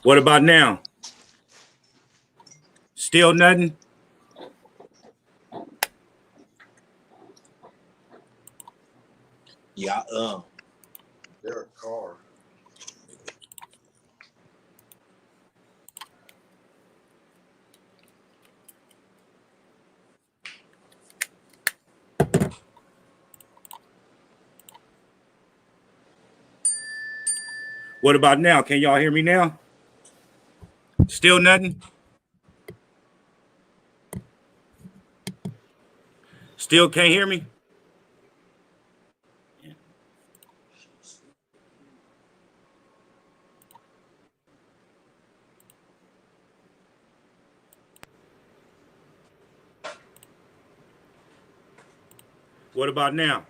What about now? Still nothing? Yeah, They're a car. What about now? Can y'all hear me now? Still nothing? Still can't hear me? What about now?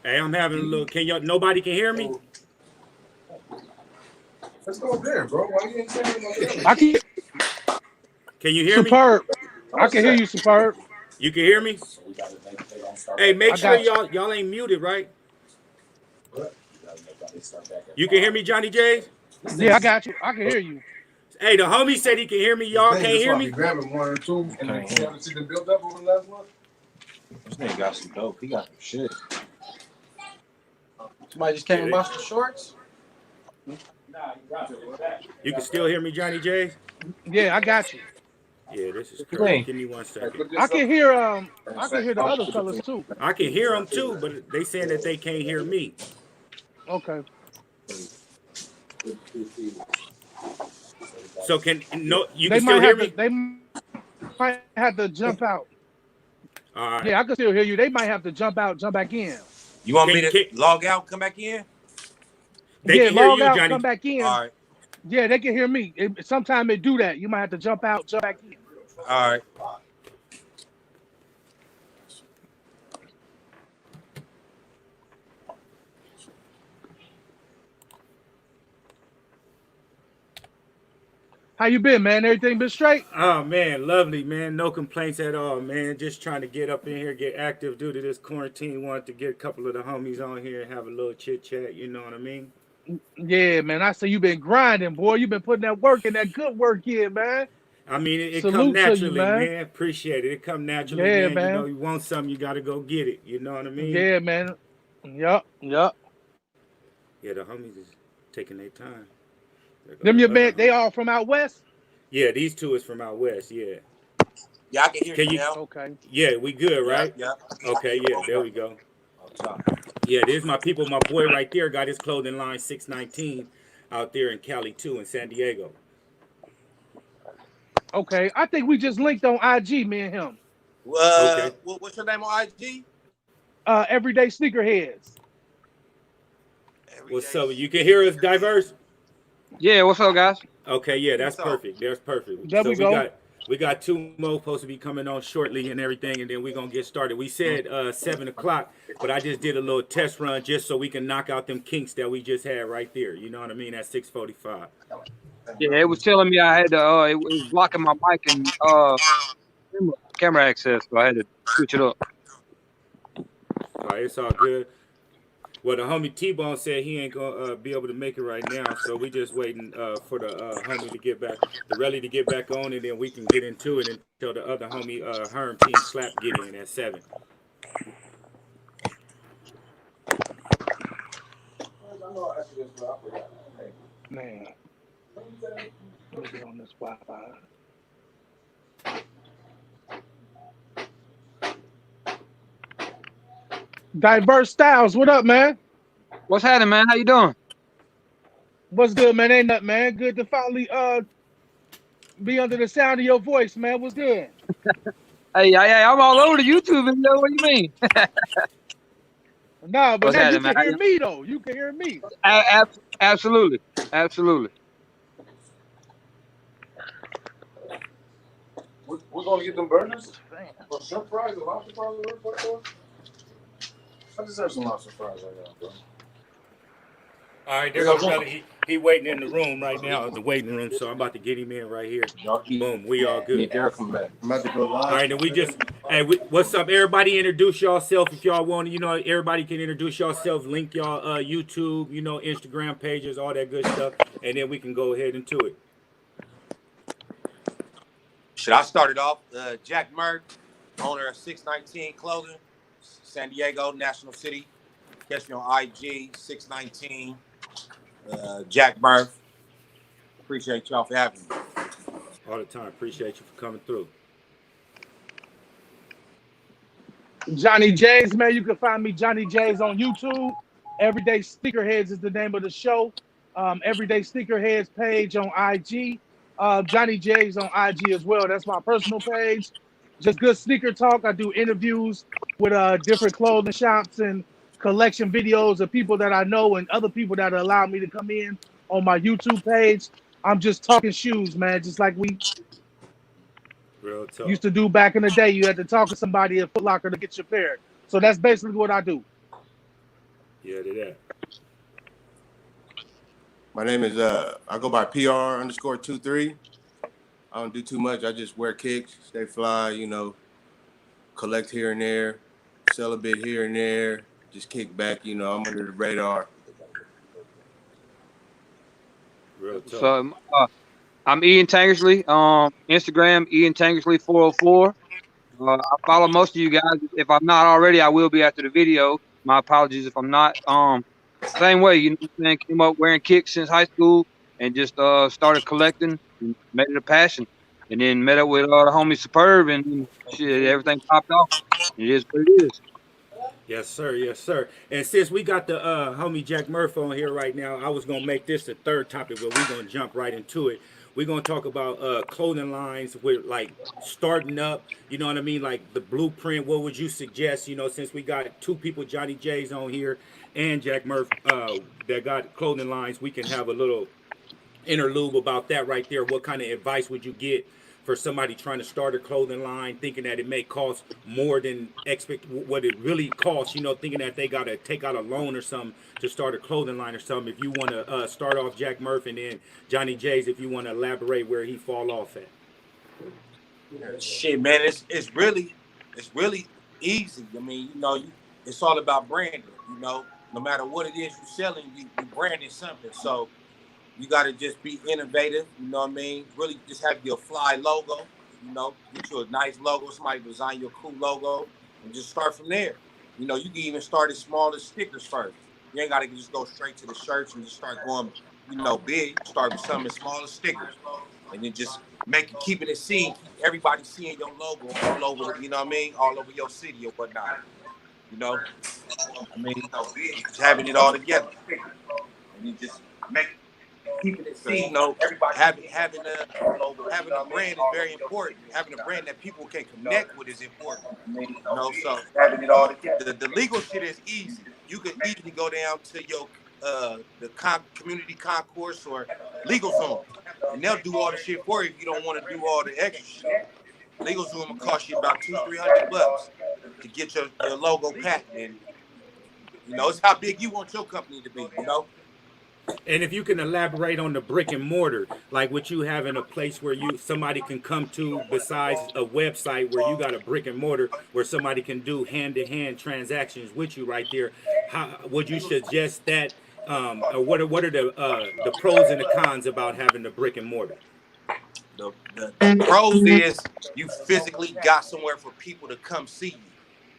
Hey, I'm having a little. Can y'all? Nobody can hear me. Let's go up there, bro. Why you ain't saying I can. Can you hear me? Superb. I can hear you, Superb. You can hear me? Hey, make I sure got y'all ain't muted, right? You can hear me, Johnny J's? Yeah, I got you. I can hear you. Hey, the homie said he can hear me. Y'all can't hear me? Grabbing one or two, and then you haven't seen them build up over the last month. this nigga got some dope. He got some shit. Somebody just came and bought some shorts. You can still hear me, Johnny J's? Yeah, I got you. Yeah, this is crazy. Give me 1 second. I can hear the other fellas too. I can hear them too, but they saying that they can't hear me. Okay. So you They can still might hear have me? to. They might have to jump out. All right. Yeah, I can still hear you. They might have to jump out, jump back in. You want me to log out, come back in? They can hear log you, out, Johnny. come back in. All right. Yeah, they can hear me. Sometimes they do that. You might have to jump out, jump back in. All right. How you been, man? Everything been straight? Oh man, lovely, man. No complaints at all, man. Just trying to get up in here, get active due to this quarantine. Wanted to get a couple of the homies on here and have a little chit chat, you know what I mean? Yeah, man. I say you been grinding, boy. You been putting that work in, that good work in, man. I mean, it come Salute to naturally, you, man. man. Appreciate it. It come naturally, Yeah, man. You know, man. you want something, you got to go get it. You know what I mean? Yeah, man. Yup. Yeah, the homies is taking their time. Them your man, they all from out west? Yeah, these two is from out west, yeah. Yeah, I can hear you now. Okay. Yeah, we good, right? Yeah. Okay, yeah, there we go. Yeah, there's my people. My boy right there got his clothing line 619 out there in Cali too, in San Diego. Okay. I think we just linked on IG, me and him. Okay. What's your name on IG? Everyday Sneakerheads. What's up? You can hear us, Diverse? Yeah, what's up, guys? Okay, yeah, that's perfect. That's perfect. There So we go. we got two more supposed to be coming on shortly and everything, and then we're gonna get started. We said 7 o'clock, but I just did a little test run just so we can knock out them kinks that we just had right there. You know what I mean? At 6:45. Yeah, it was telling me I had to. It was blocking my mic and camera access, so I had to switch it up. All right, it's all good. Well, the homie T-Bone said he ain't gonna be able to make it right now, so we just waiting for the homie to get back, the rally to get back on, and then we can get into it until the other homie Herm Team Slap get in at 7. Man. Let me get on this Wi-Fi. Diverse Styles, what up, man? What's happening, man? How you doing? What's good, man? Ain't nothing, man. Good to finally be under the sound of your voice, man. What's good? Hey, I'm all over the YouTube video. What do you mean? Nah, but What's now you happening, can man? hear me though. You can hear me. Absolutely. We're gonna get them burners. Or shrimp fries or lobster fries. I just have some lobster fries right now, bro. All right, there goes Relly. He waiting in the room right now, the waiting room. So I'm about to get him in right here. Boom, we all good. Come back. I'm about to go live. All right, and we just, hey, what's up? Everybody introduce yourself if y'all want. You know, everybody can introduce yourself. Link y'all YouTube, you know, Instagram pages, all that good stuff, and then we can go ahead into it. Should I start it off? Jack Murph, owner of 619 Clothing, San Diego, National City. Catch me on IG, 619, Jack Murph. Appreciate y'all for having me. All the time. Appreciate you for coming through. Johnny J's, man. You can find me, Johnny J's, on YouTube. Everyday Sneakerheads is the name of the show. Everyday Sneakerheads page on IG. Johnny J's on IG as well. That's my personal page. Just good sneaker talk. I do interviews with different clothing shops and collection videos of people that I know and other people that allow me to come in on my YouTube page. I'm just talking shoes, man. Just like we Real tough. used to do back in the day. You had to talk to somebody at Foot Locker to get your pair. So that's basically what I do. Yeah, to that. My name is I go by PR_23. I don't do too much. I just wear kicks, stay fly, you know, collect here and there, sell a bit here and there, just kick back, you know, I'm under the radar. Real tough. So I'm Ian Tangersley. Instagram Ian Tangersley 404. I follow most of you guys. If I'm not already, I will be after the video. My apologies if I'm not. Same way, you know what I'm saying? Came up wearing kicks since high school and just started collecting and made it a passion. And then met up with the homie Superb and shit, everything popped off. It is what it is. Yes, sir. Yes, sir. And since we got the homie Jack Murphy on here right now, I was going to make this the third topic, but we're going to jump right into it. We're going to talk about clothing lines with, like, starting up, you know what I mean? Like, the blueprint, what would you suggest, you know, since we got two people, Johnny J's on here and Jack Murphy, that got clothing lines, we can have a little interlude about that right there. What kind of advice would you get for somebody trying to start a clothing line, thinking that it may cost more than what it really costs, you know, thinking that they got to take out a loan or something to start a clothing line or something? If you want to start off Jack Murphy and then Johnny J's, if you want to elaborate where he fall off at. Shit, man, it's really easy. I mean, you know, it's all about branding. You know, no matter what it is you're selling, you branding something. So you got to just be innovative, you know what I mean? Really just have your fly logo, you know, get you a nice logo, somebody design your cool logo, and just start from there. You know, you can even start as small as stickers first. You ain't got to just go straight to the shirts and just start going, you know, big. Start with something as small as stickers. And then just keep it seen, keep everybody seeing your logo all over, you know what I mean? All over your city or whatnot. You know? I mean, just having it all together. And you just keeping it seen, you know, having a brand is very important. Having a brand that people can connect with is important. You know, so having it all together. The legal shit is easy. You can easily go down to your community concourse or legal zone, and they'll do all the shit for you if you don't want to do all the extra shit. Legal zone will cost you about $200-300 to get your logo patented, and you know it's how big you want your company to be. You know. And if you can elaborate on the brick and mortar, like what you have in a place where somebody can come to besides a website where you got a brick and mortar where somebody can do hand-to-hand transactions with you right there, how would you suggest that? Or what are the pros and the cons about having the brick and mortar? The pros is you physically got somewhere for people to come see you.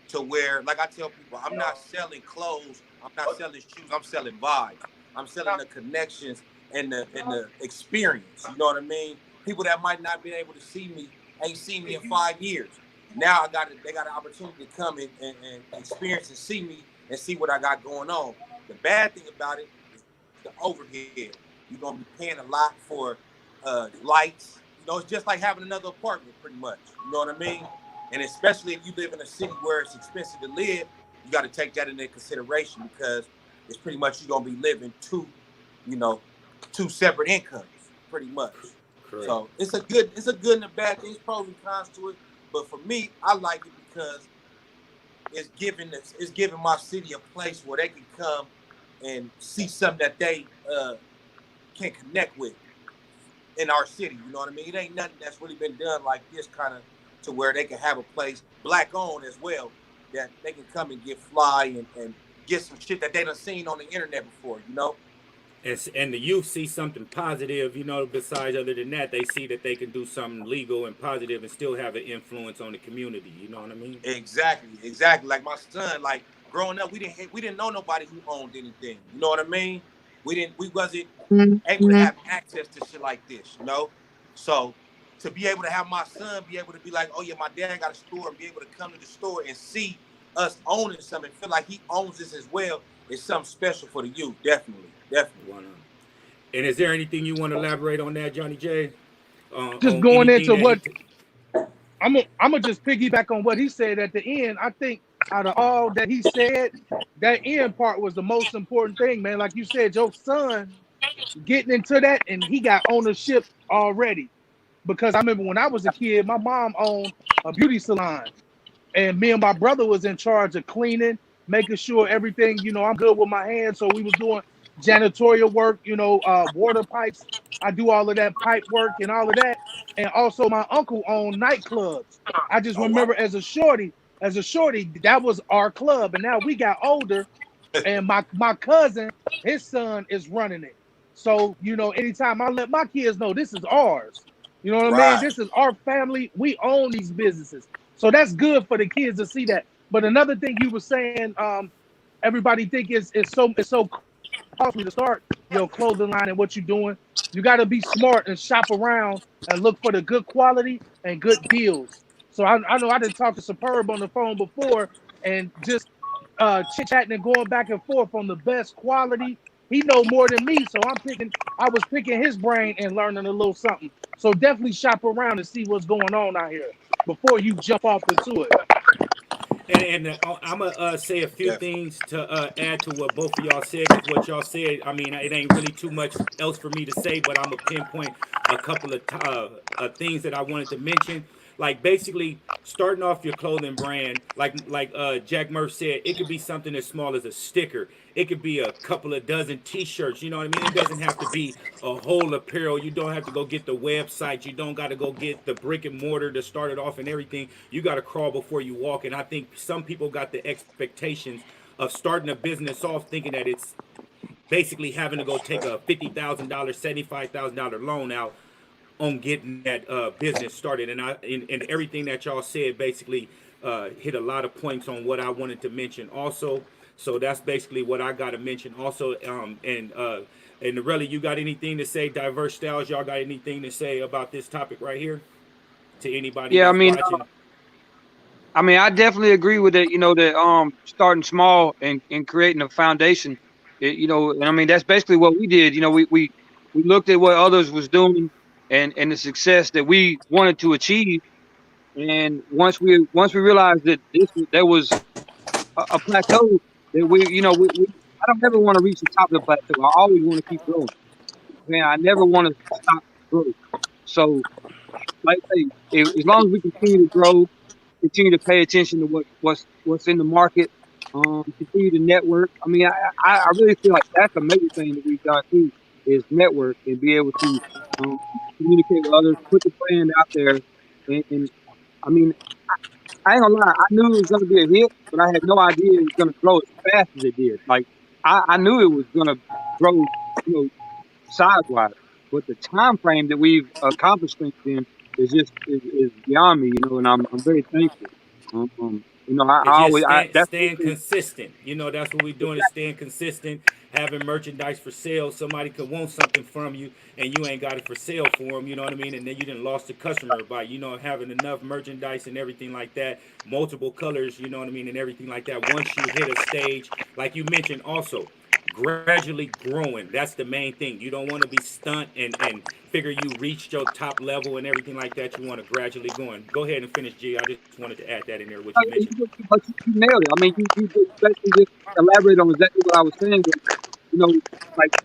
To where, like I tell people, I'm not selling clothes, I'm not selling shoes, I'm selling vibes. I'm selling the connections and the experience. You know what I mean? People that might not be able to see me ain't seen me in 5 years. Now they got an opportunity to come and experience and see me and see what I got going on. The bad thing about it is the overhead. You're gonna be paying a lot for lights. You know, it's just like having another apartment, pretty much. You know what I mean? And especially if you live in a city where it's expensive to live, you got to take that into consideration because it's pretty much you're gonna be living two separate incomes, pretty much. Correct. So it's a good and a bad thing. There's pros and cons to it. But for me, I like it because it's giving my city a place where they can come and see something that they can connect with in our city. You know what I mean? It ain't nothing that's really been done like this kind of to where they can have a place black owned as well, that they can come and get fly and get some shit that they done seen on the internet before, you know? And the youth see something positive, you know, besides other than that, they see that they can do something legal and positive and still have an influence on the community. You know what I mean? Exactly. Like my son, like growing up, we didn't know nobody who owned anything. You know what I mean? We wasn't able to have access to shit like this, you know? So to be able to have my son be able to be like, oh yeah, my dad got a store, and be able to come to the store and see us owning something, feel like he owns this as well, is something special for the youth. Definitely. And is there anything you want to elaborate on that, Johnny J? Just On going anything into that what I'm gonna just piggyback on what he said at the end. I think out of all that he said, that end part was the most important thing, man. Like you said, your son getting into that, and he got ownership already. Because I remember when I was a kid, my mom owned a beauty salon, and me and my brother was in charge of cleaning, making sure everything, I'm good with my hands. So we was doing janitorial work, water pipes. I do all of that pipe work and all of that. And also my uncle owned nightclubs. I just Oh wow. remember as a shorty, that was our club. And now we got older, and my cousin, his son is running it. So, anytime I let my kids know this is ours, you know what I mean? Right. This is our family. We own these businesses. So that's good for the kids to see that. But another thing you were saying, everybody think it's so costly to start your clothing line and what you're doing. You got to be smart and shop around and look for the good quality and good deals. So I know I didn't talk to Superb on the phone before, and just chit chatting and going back and forth on the best quality. He know more than me, so I was picking his brain and learning a little something. So definitely shop around and see what's going on out here before you jump off into it. And I'm gonna say a few Definitely. things to add to what both of y'all said, because what y'all said, I mean, it ain't really too much else for me to say, but I'm gonna pinpoint a couple of things that I wanted to mention. Like basically starting off your clothing brand, like Jack Murph said, it could be something as small as a sticker. It could be a couple of dozen T-shirts. You know what I mean? It doesn't have to be a whole apparel. You don't have to go get the website. You don't got to go get the brick and mortar to start it off and everything. You got to crawl before you walk. And I think some people got the expectations of starting a business off thinking that it's basically having to go take a $50,000, $75,000 loan out on getting that business started. And everything that y'all said basically hit a lot of points on what I wanted to mention also. So that's basically what I got to mention also. And really, you got anything to say? Diverse styles, y'all got anything to say about this topic right here to anybody Yeah, that's watching? I definitely agree with it. That starting small and creating a foundation. And I mean that's basically what we did. We looked at what others was doing and the success that we wanted to achieve. And once we realized that there was a plateau that we I don't ever want to reach the top of the plateau. I always want to keep growing. Man, I never want to stop growing. So, like I say, as long as we continue to grow, continue to pay attention to what's in the market, continue to network. I mean, I really feel like that's a major thing that we've done too is network and be able to um, communicate with others, put the brand out there, and I mean, I ain't gonna lie, I knew it was gonna be a hit, but I had no idea it was gonna grow as fast as it did. Like I knew it was gonna grow, size wise, but the time frame that we've accomplished things in is beyond me, and I'm very thankful. It's I just always that's one staying thing. consistent. That's what we're doing, is staying consistent, having merchandise for sale. Somebody could want something from you and you ain't got it for sale for them, you know what I mean? And then you didn't lost the customer by, having enough merchandise and everything like that, multiple colors, you know what I mean, and everything like that. Once you hit a stage, like you mentioned also, gradually growing. That's the main thing. You don't want to be stunt and figure you reached your top level and everything like that. You want to gradually going. Go ahead and finish, G. I just wanted to add that in there, what you mentioned. But you nailed it. I mean, you just basically just elaborate on exactly what I was saying. You know, like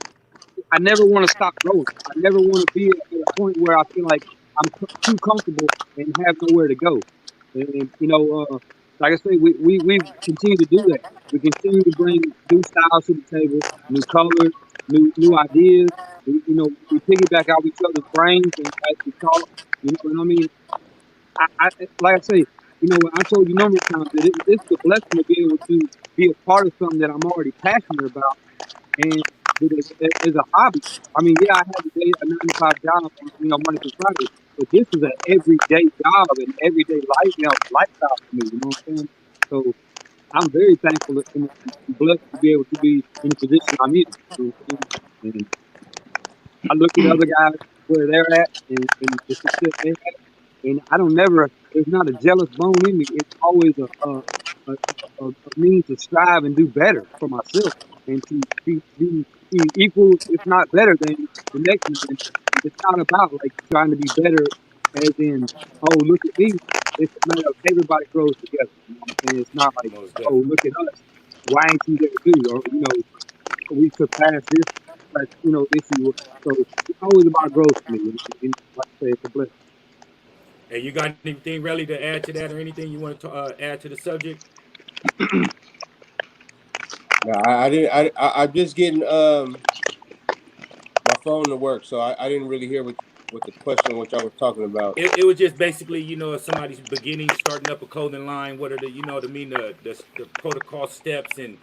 I never want to stop growing. I never want to be at a point where I feel like I'm too comfortable and have nowhere to go. And like I say, we continue to do that. We continue to bring new styles to the table, new colors, new ideas. We piggyback off each other's brains and as we talk. You know what I mean? I like I say, I told you numerous times that it's a blessing to be able to be a part of something that I'm already passionate about and do it as a hobby. I mean, yeah, I have a 9 to 5 job, Monday through Friday, but this is an everyday job and everyday life, lifestyle for me. You know what I'm saying? So I'm very thankful and blessed to be able to be in the position I'm in. You know what I'm saying? And I look at other guys where they're at and the success they have, and I don't never. There's not a jealous bone in me. It's always a means to strive and do better for myself and to be equal, if not better than the next man. And it's not about like trying to be better, as in, oh look at me. It's a matter of everybody grows together. You know what I'm saying? It's not like, Most oh definitely. look at us. Why ain't you there too? Or we surpassed this issue. So it's always about growth for me. And like I say, it's a blessing. Hey, you got anything really to add to that, or anything you want to add to the subject? No, I didn't. I'm just getting my phone to work, so I didn't really hear what the question, what y'all was talking about. It was just basically, if somebody's beginning, starting up a clothing line, what are the, what I mean, the protocol steps and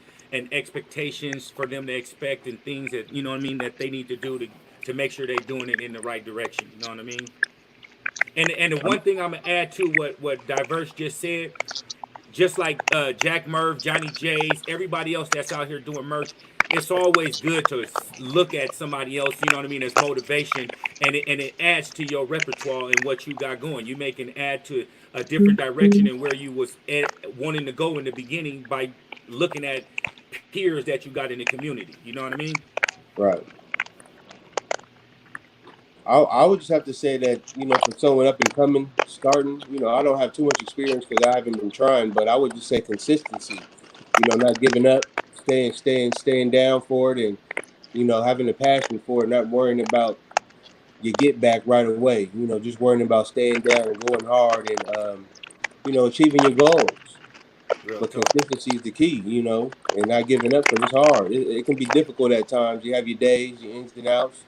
expectations for them to expect and things that, what I mean, that they need to do to make sure they're doing it in the right direction. You know what I mean? And the one thing I'm gonna add to what Diverse just said, just like Jack Merv, Johnny J's, everybody else that's out here doing merch, it's always good to look at somebody else, you know what I mean, as motivation, and it adds to your repertoire and what you got going. You make an add to a different direction and where you was wanting to go in the beginning by looking at peers that you got in the community. You know what I mean? Right. I would just have to say that, for someone up and coming, starting, I don't have too much experience because I haven't been trying, but I would just say consistency, not giving up, staying down for it, and, having a passion for it, not worrying about your get back right away, just worrying about staying down and going hard and, achieving your goals. Real But talk. consistency is the key, and not giving up because it's hard. It can be difficult at times. You have your days, your ins and outs,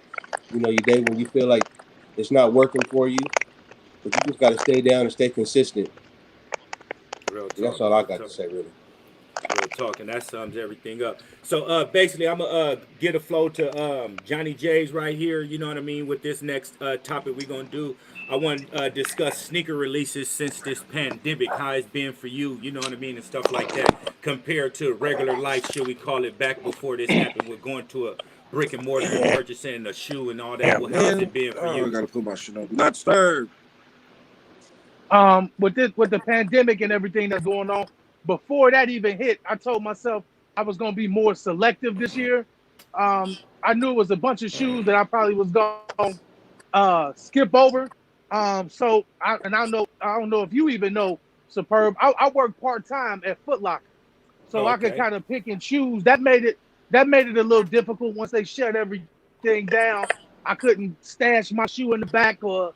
your day when you feel like it's not working for you, but you just got to stay down and stay consistent. Real That's talk. all I Real got to talk. say, really. Real talk, and that sums everything up. So basically, I'm gonna get a flow to Johnny J's right here. You know what I mean? With this next topic we're gonna do, I want to discuss sneaker releases since this pandemic. How it's been for you? You know what I mean, and stuff like that. Compared to regular life, should we call it, back before this happened? We're going to a brick and mortar and purchasing a shoe and all that. Yeah, Well, how's it man. been for Oh, I you? gotta put my shit on. Not stirred. With the pandemic and everything that's going on, before that even hit, I told myself I was gonna be more selective this year. I knew it was a bunch of shoes that I probably was gonna skip over. I don't know if you even know Superb. I work part time at Foot Locker, so Oh, I could okay. kind of pick and choose. That made it a little difficult once they shut everything down. I couldn't stash my shoe in the back or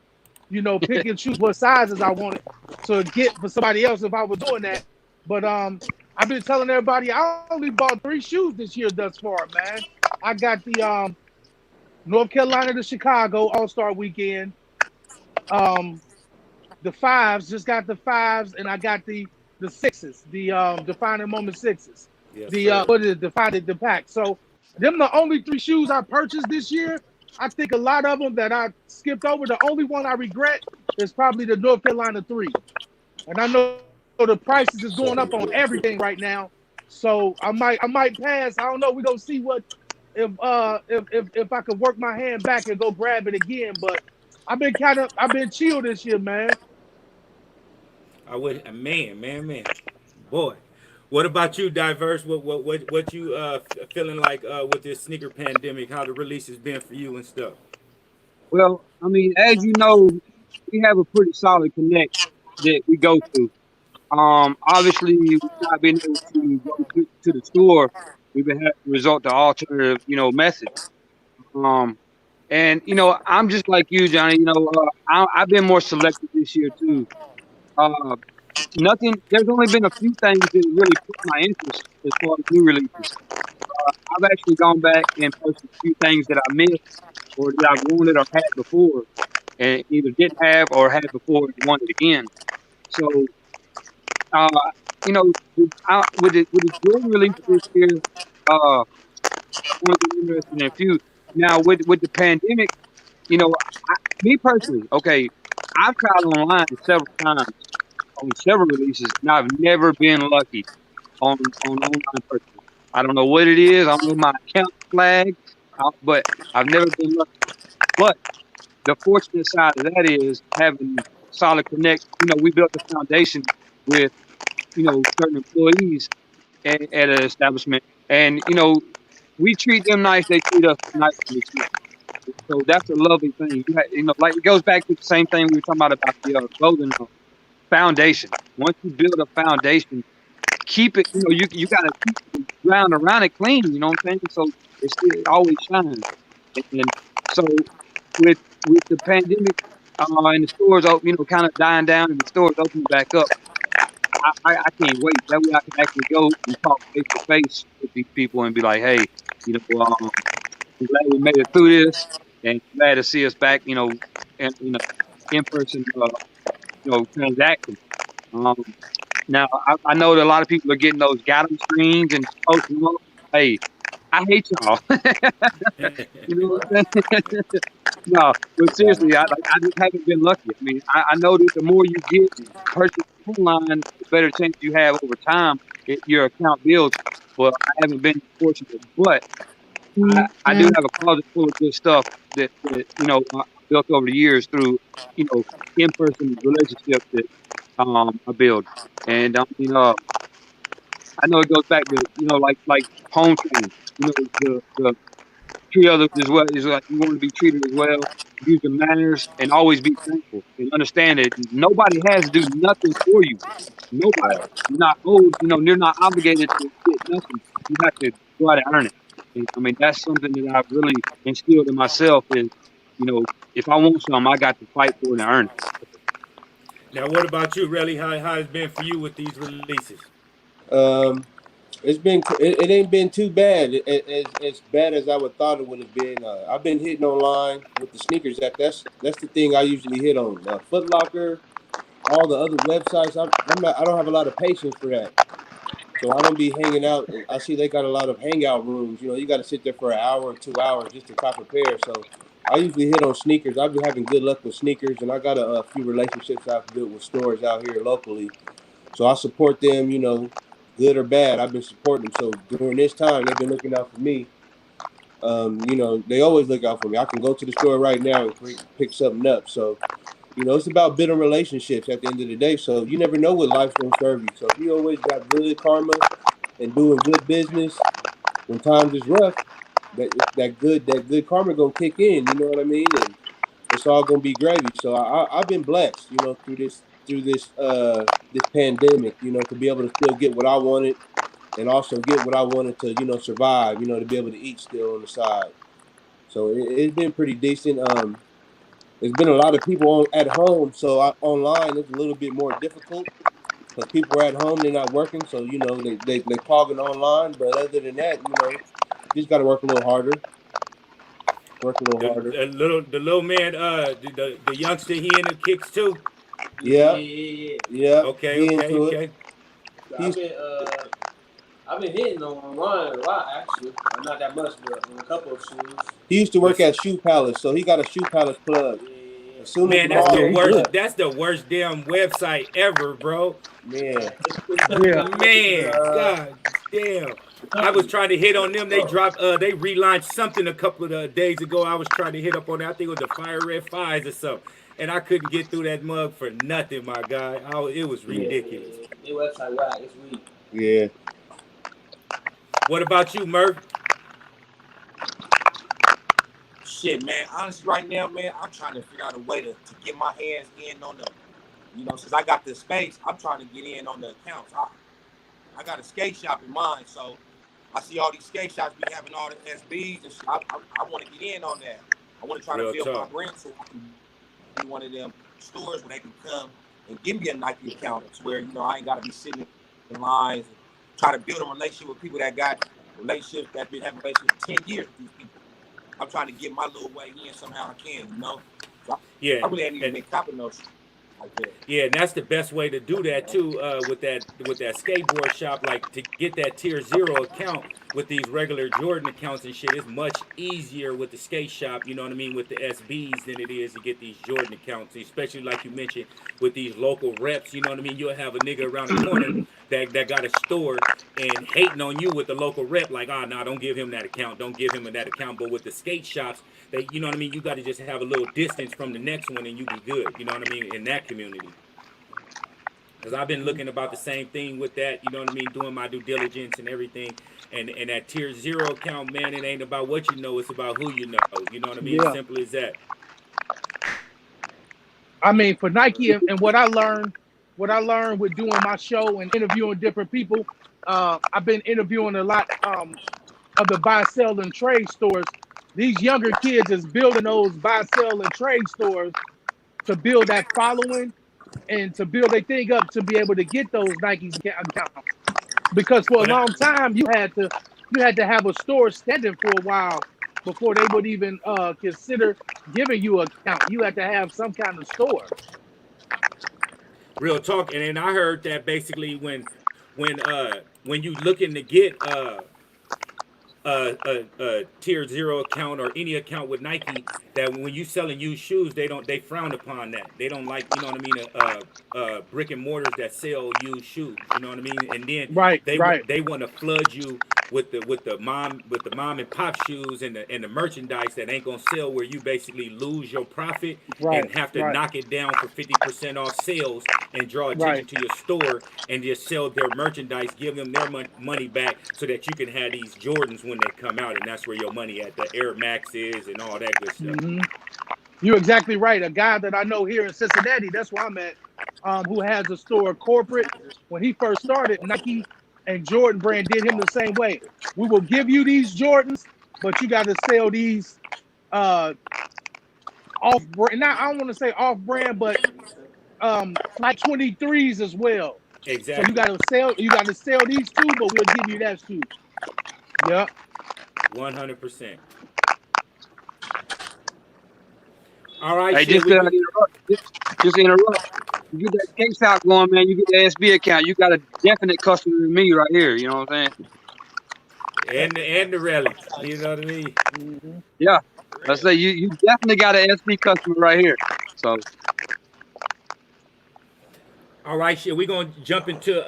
pick and choose what sizes I wanted to get for somebody else if I was doing that. But I've been telling everybody I only bought 3 shoes this year thus far, man. I got the North Carolina to Chicago All Star Weekend. Um, the fives, just got the fives, and I got the sixes, the defining moment sixes. Yes, The sir. what is it, defining the pack. So them the only 3 shoes I purchased this year. I think a lot of them that I skipped over. The only one I regret is probably the North Carolina 3. And I know the prices is going up on Same here. everything right now. So I might pass. I don't know. We're gonna see what if I could work my hand back and go grab it again. But I've been chill this year, man. I would, man, boy. What about you, Diverse? What you feeling like with this sneaker pandemic? How the release has been for you and stuff? Well, I mean, as you know, we have a pretty solid connect that we go to. Obviously, we've not been able to go to the store. We've been having to resort to alternative, methods. Um, and I'm just like you, Johnny. I've been more selective this year too. Uh, nothing. There's only been a few things that really piqued my interest as far as new releases. I've actually gone back and posted a few things that I missed or that I've wanted or had before, and either didn't have or had before and wanted again. So, uh, you know, with the Jordan release this year, only been interested in a few. Now, with the pandemic, you know, me personally, okay, I've tried online several times on several releases, and I've never been lucky on online purchases. I don't know what it is. I don't know my account flag, but I've never been lucky. But the fortunate side of that is having solid connect. You know, we built a foundation with certain employees at an establishment, and we treat them nice. They treat us nice in return. So that's a lovely thing. Like it goes back to the same thing we were talking about the clothing foundation. Once you build a foundation, keep it. You got to keep the ground around it clean. You know what I'm saying? So it always shines. And so with the pandemic and the stores, kind of dying down and the stores opening back up, I can't wait. That way I can actually go and talk face to face with these people and be like, hey, I'm glad we made it through this, and glad to see us back, in person, transaction. Um, Now I know that a lot of people are getting those got 'em screens and posting them up. Hey, I hate y'all. You know what I'm saying? No, but seriously, I just haven't been lucky. I mean, I know that the more you get purchased online, the better chance you have over time your account builds. Well, I haven't been fortunate, but I do have a closet full of good stuff that I built over the years through in-person relationships that I build. And I know it goes back to like home training. The treat others as well is like you want to be treated as well. Use the manners and always be thankful and understand that nobody has to do nothing for you. Nobody. Right. You're not owed. You're not obligated to get nothing. You have to go out and earn it. And, I mean, that's something that I've really instilled in myself is, if I want something, I got to fight for it and earn it. Now, what about you, really? How it's been for you with these releases? Um, it ain't been too bad. As bad as I would thought it would have been. I've been hitting online with the sneakers. That's the thing I usually hit on. Foot Locker, all the other websites. I don't have a lot of patience for that. So I don't be hanging out. I see they got a lot of hangout rooms. You got to sit there for an hour or 2 hours just to cop a pair. So I usually hit on sneakers. I've been having good luck with sneakers, and I got a few relationships I've built with stores out here locally. So I support them. Good or bad, I've been supporting them. So during this time, they've been looking out for me. They always look out for me. I can go to the store right now and pick something up. So it's about building relationships at the end of the day. So you never know what life's gonna serve you. So if you always got good karma and doing good business when times is rough, that good karma gonna kick in. You know what I mean? And it's all gonna be gravy. So I've been blessed, through this pandemic, to be able to still get what I wanted and also get what I wanted to, survive. To be able to eat still on the side. So it's been pretty decent. There's been a lot of people at home, so online it's a little bit more difficult because people are at home, they're not working, so they pogging online. But other than that, you just got to work a little harder. Work a little The, harder. the little man, the youngster, he in the kicks too. Yeah, Yeah. yeah. Okay, He okay, into it. okay. I've He's been I've been hitting online a lot actually. Not that much, but on a couple of shoes. he used to work Was at Shoe Palace, so he got a Shoe Palace plug. Yeah, yeah, As soon as the Man, Oh that's the yeah, mall he's opened worst. good. up, That's the worst damn website ever, bro. man, it's because Yeah. Man, god damn. the I was company. trying to hit on them. They dropped. They relaunched something a couple of days ago. I was trying to hit up on that. I think it was the Fire Red Fives or something, and I couldn't get through that mug for nothing, my guy. It was yeah, ridiculous. Their website whack. It's weak. yeah. What about you, Murph? Shit, man. Honestly, right now, man, I'm trying to figure out a way to get my hands in on the, since I got the space, I'm trying to get in on the accounts. I got a skate shop in mind, so I see all these skate shops be having all the SBs and shit. I want to get in on that. I want to try to Real build my talk. brand so I can be one of them stores where they can come. and give me a Nike account to where, you know, I ain't got to be sitting in lines and try to build a relationship with people that got relationships that been having relationships for 10 years with these people. I'm trying to get my little way in somehow I can, you know. So Yeah, I really ain't even and been copping no shit like that. yeah, and that's the best way to do that too. With that skateboard shop, like to get that tier 0 account with these regular Jordan accounts and shit, is much easier with the skate shop. You know what I mean, with the SBs than it is to get these Jordan accounts, especially like you mentioned with these local reps. You know what I mean. You'll have a nigga around the corner that got a store and hating on you with the local rep, like, ah, nah, don't give him that account, don't give him that account. But with the skate shops, they, you know what I mean, you got to just have a little distance from the next one and you be good. You know what I mean, in that community. Because I've been looking about the same thing with that, you know what I mean, doing my due diligence and everything. And that tier 0 account, man, it ain't about what you know, it's about who you know. You know what I mean? Yeah. Simple as that. I mean, for Nike and what I learned with doing my show and interviewing different people, I've been interviewing a lot of the buy, sell, and trade stores. These younger kids is building those buy, sell, and trade stores to build that following and to build a thing up to be able to get those Nike accounts. Because for a But long time you had to have a store standing for a while before they would even consider giving you an account. You had to have some kind of store. real talk, and then I heard that basically when you looking to get a tier 0 account or any account with Nike, that when you selling used shoes, they frown upon that. They don't like, you know what I mean, brick and mortars that sell used shoes. You know what I mean, and then Right, right, they want to flood you with the mom and pop shoes and the merchandise that ain't gonna sell, where you basically lose your profit right, and have to right, knock it down for 50% off sales and draw attention right. to your store and just sell their merchandise, give them their money back so that you can have these Jordans when they come out, and that's where your money at, the Air Maxes and all that good stuff. Hmm. You're exactly right. A guy that I know here in Cincinnati, that's where I'm at, who has a store corporate. When he first started, Nike and Jordan Brand did him the same way. We will give you these Jordans, but you got to sell these uh, off brand. Not, I don't want to say off brand, but like 23s as well. So Exactly. you got to sell these two, but we'll give you that too. Yep. 100%. All right, Hey, shit. just just to interrupt. You get that skate shop going, man. You get the SB account. You got a definite customer in me right here. You know what I'm saying? And the rally. You know what I mean? Mhm. Yeah. Let's Real. say you definitely got an SB customer right here. So All right, shit. We're gonna jump into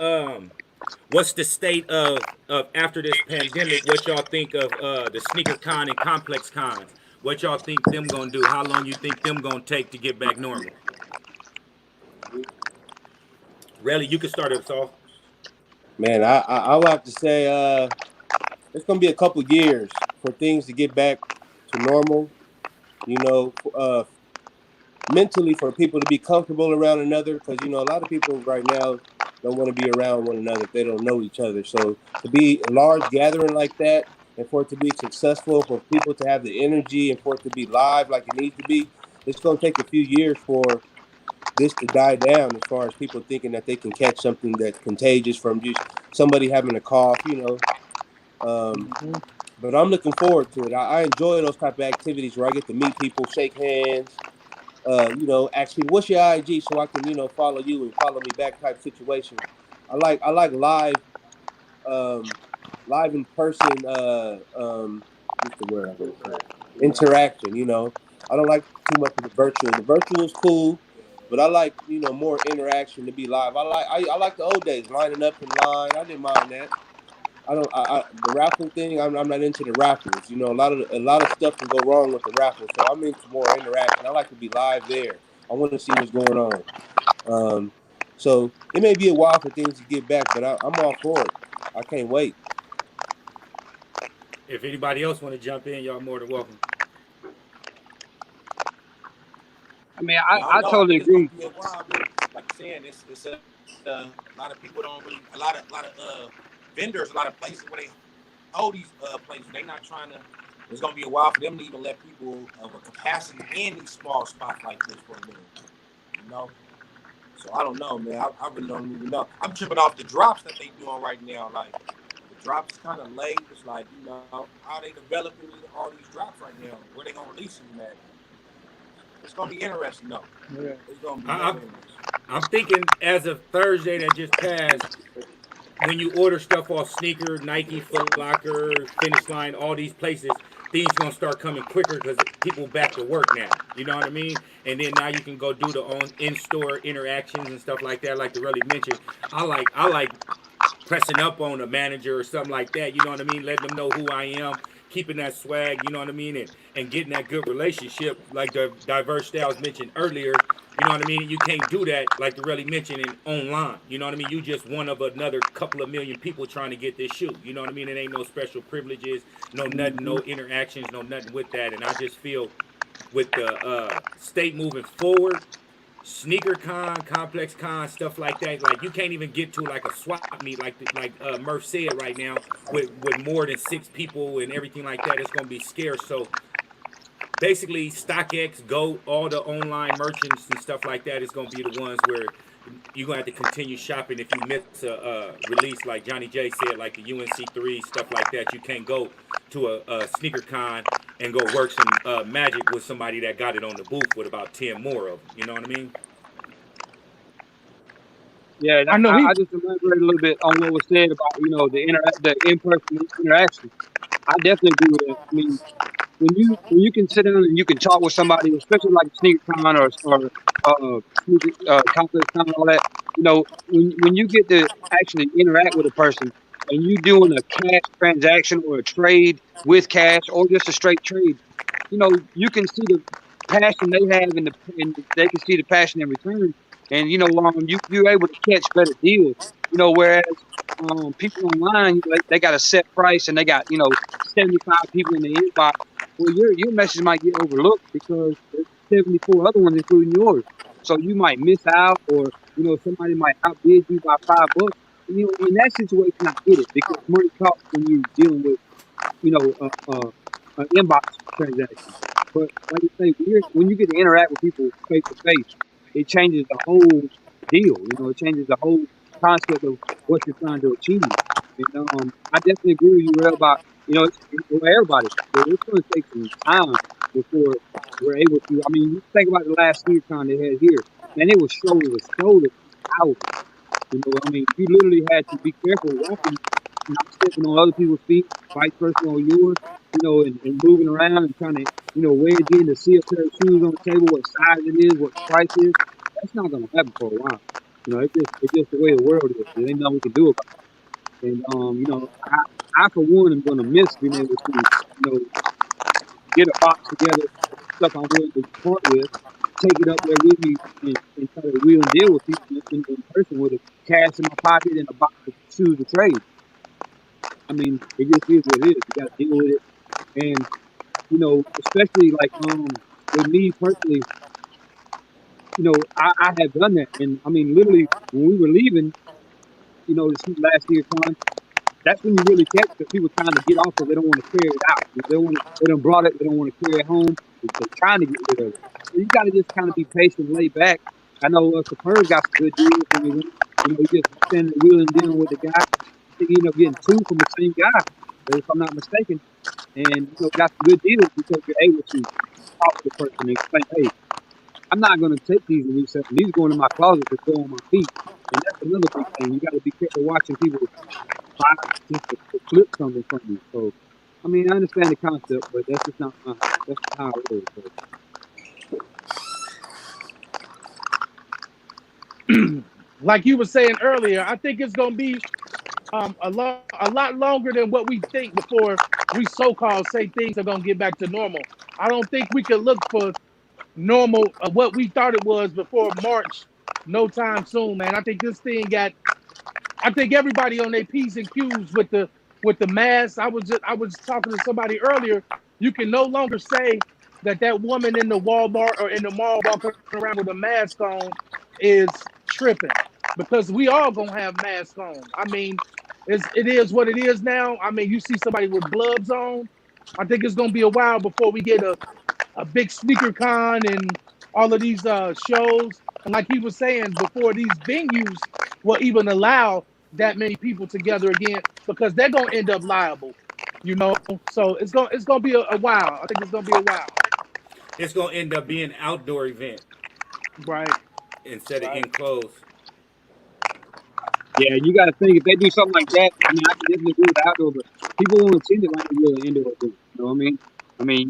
what's the state of after this pandemic? What y'all think of the sneaker con and complex cons? What y'all think them gonna do? How long you think them gonna take to get back normal? Really, you can start us off. Man, I would have to say it's gonna be a couple years for things to get back to normal. You know, mentally for people to be comfortable around another, because you know a lot of people right now don't want to be around one another if they don't know each other. So to be a large gathering like that, and for it to be successful, for people to have the energy, and for it to be live like it needs to be, it's going to take a few years for this to die down. As far as people thinking that they can catch something that's contagious from just somebody having a cough, you know. Um, Mhm. but I'm looking forward to it. I enjoy those type of activities where I get to meet people, shake hands, you know, ask people, what's your IG so I can, you know, follow you and follow me back type situation. I like um, live in person, what's the word I'm gonna say? Interaction, you know. I don't like too much of the virtual. The virtual is cool, but I like, you know, more interaction to be live. I like the old days, lining up in line. I didn't mind that. I don't. The raffle thing. I'm not into the raffles. You know, a lot of stuff can go wrong with the raffle. So I'm into more interaction. I like to be live there. I want to see what's going on. Um, so it may be a while for things to get back, but I'm all for it. I can't wait. If anybody else want to jump in, y'all more than welcome. I mean, I don't I know. I totally think it's gonna agree. be a while. Like you're saying, it's a lot of people don't really a lot of vendors, a lot of places where they hold these places. They're not trying to. It's gonna be a while for them to even let people of a capacity in these small spots like this for a minute. You know, So I don't know, man. I really don't even know. I'm tripping off the drops that they doing right now. Like the drops is kind of late. It's like, how they developing all these drops right now? Where they gonna release them at? It's gonna be interesting though. Yeah. It's gonna be I, mad interesting. I'm thinking as of Thursday that just passed, when you order stuff off Sneaker, Nike, Foot Locker, Finish Line, all these places, things gonna start coming quicker because people back to work now. You know what I mean? And then now you can go do the own in-store interactions and stuff like that. Like the really mentioned, I like pressing up on a manager or something like that. You know what I mean? Letting them know who I am, keeping that swag. You know what I mean? And getting that good relationship, like the diverse styles mentioned earlier. You know what I mean? You can't do that like the really mentioned in online. You know what I mean? You just one of another couple of million people trying to get this shoe. You know what I mean? It ain't no special privileges, no nothing, no interactions, no nothing with that. And I just feel with the state moving forward, sneaker con, complex con, stuff like that. Like you can't even get to like a swap meet, like Murph said right now, with more than 6 people and everything like that. It's gonna be scarce. So basically, StockX, Go, all the online merchants and stuff like that is gonna be the ones where you're gonna have to continue shopping if you miss a release like Johnny J said, like the UNC3 stuff like that. You can't go to a sneaker con and go work some magic with somebody that got it on the booth with about 10 more of them. You know what I mean? Yeah, and I know I he. just elaborate a little bit on what was said about the in-person interaction. I definitely agree with that. I mean, when you can sit down and you can talk with somebody, especially like sneaker con or sneaker complex con and all that, when you get to actually interact with a person and you doing a cash transaction or a trade with cash or just a straight trade, you can see the passion they have and they can see the passion in return, and you're able to catch better deals. Whereas people online, they got a set price and they got 75 people in the inbox. Well, your message might get overlooked because there's 74 other ones, including yours. So you might miss out, or somebody might outbid you by $5. In that situation, I get it because money talks when you're dealing with an inbox transaction. But like you say, when you get to interact with people face to face, it changes the whole deal. It changes the whole concept of what you're trying to achieve. And I definitely agree with you, Real, about it's for everybody. But it's going to take some time before we're able to. I mean, you think about the last SneakerCon they had here, and it was sold out. I mean, you literally had to be careful walking, not stepping on other people's feet, vice versa on yours, and moving around and trying to, wedge in to see a pair of shoes on the table, what size it is, what the price is. That's not going to happen for a while. It's just the way the world is. There ain't nothing we can do about it. And, I for one, am going to miss being able to, get a box together, stuff I'm willing to part with, take it up there with me and try to wheel and deal with people in person with a cash in my pocket and a box of shoes to trade. I mean, it just is what it is. You got to deal with it. And, especially like with me personally, I have done that. And I mean, literally, when we were leaving, this last year, Con, that's when you really catch because people trying to get off because they don't want to carry it out. They don't brought it, they don't want to carry it home. They're trying to get rid of it. So you got to just kind of be patient, lay back. I know Superb got some good deals when we went. He just standing the wheel and dealing with the guy. I think he ended up getting two from the same guy, if I'm not mistaken. And got some good deals because you're able to talk to the person and explain, hey, I'm not going to take these and resell them. These go into my closet to go on my feet. And that's another big thing. You got to be careful watching people buy just to flip something from you. So, I mean, I understand the concept, but that's just not that's not how it is. So. Like you were saying earlier, I think it's gonna be a lot longer than what we think before we so-called say things are gonna get back to normal. I don't think we can look for normal what we thought it was before March no time soon, man. I think this thing got. I think everybody on their P's and Q's with the mask. I was talking to somebody earlier. You can no longer say that woman in the Walmart or in the mall walking around with a mask on is tripping because we all gonna have masks on. I mean, it is what it is now. I mean, you see somebody with gloves on. I think it's gonna be a while before we get a big sneaker con and all of these shows. like he was saying before, these venues will even allow that many people together again because they're gonna end up liable, you know. So it's gonna be a while. I think it's gonna be a while. It's gonna end up being an outdoor event Right. instead of Right. enclosed. Yeah, you got to think if they do something like that. I mean, I can definitely agree with the outdoor, but people won't attend it like they will an indoor event. You know what I mean?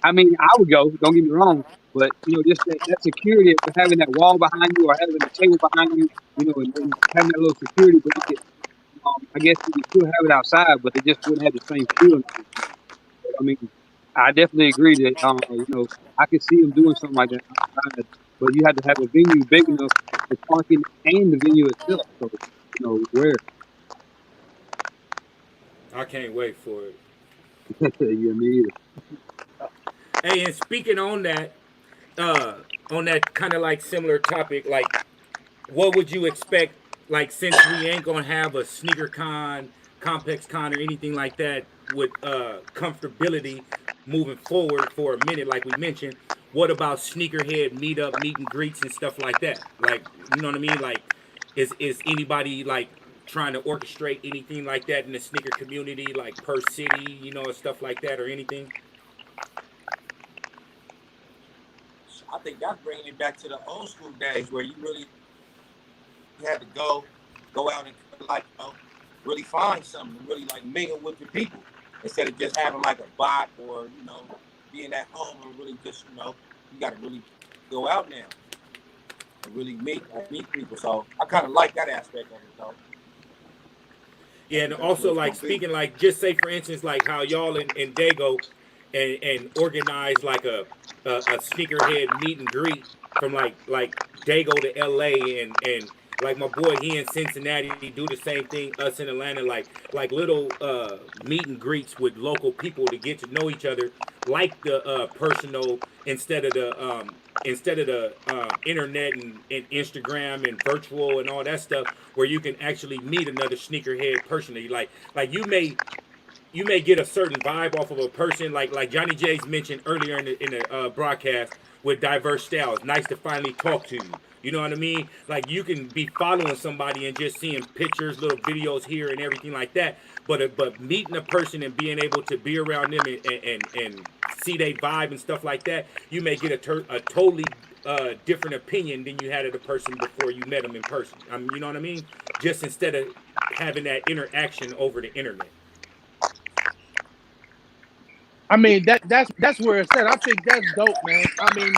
I mean, I would go. Don't get me wrong, but just that security of having that wall behind you or having a table behind you, and having that little security blanket. I guess you could still have it outside, but it just wouldn't have the same feeling. I mean, I definitely agree that I could see them doing something like that outside, but you have to have a venue big enough for parking and the venue itself. So where I can't wait for it. you need it. Hey, and speaking on that kind of like similar topic, like what would you expect? Like since we ain't gonna have a sneaker con, complex con, or anything like that with comfortability moving forward for a minute, like we mentioned. What about sneakerhead meetup, meet and greets, and stuff like that? Like, you know what I mean? Like, is anybody like trying to orchestrate anything like that in the sneaker community, like per city, and stuff like that, or anything? I think that's bringing it back to the old school days where you really had to go out and like really find something, really like mingle with the people instead of just having like a bot or being at home and really just you got to really go out now and really meet people. So I kind of like that aspect of it though. Yeah, and also like speaking like just say for instance like how y'all in Dago and organize like a sneakerhead meet and greet from like Dago to LA and like my boy he in Cincinnati do the same thing, us in Atlanta, like little meet and greets with local people to get to know each other, like the personal instead of the internet and Instagram and virtual and all that stuff, where you can actually meet another sneakerhead personally. Like you may get a certain vibe off of a person, like Johnny J's mentioned earlier in the broadcast with diverse styles. Nice to finally talk to you. You know what I mean? Like you can be following somebody and just seeing pictures, little videos here and everything like that. But meeting a person and being able to be around them and see they vibe and stuff like that, you may get a totally different opinion than you had of the person before you met them in person. You know what I mean? Just instead of having that interaction over the internet. I mean that's where it's at. I think that's dope, man. I mean,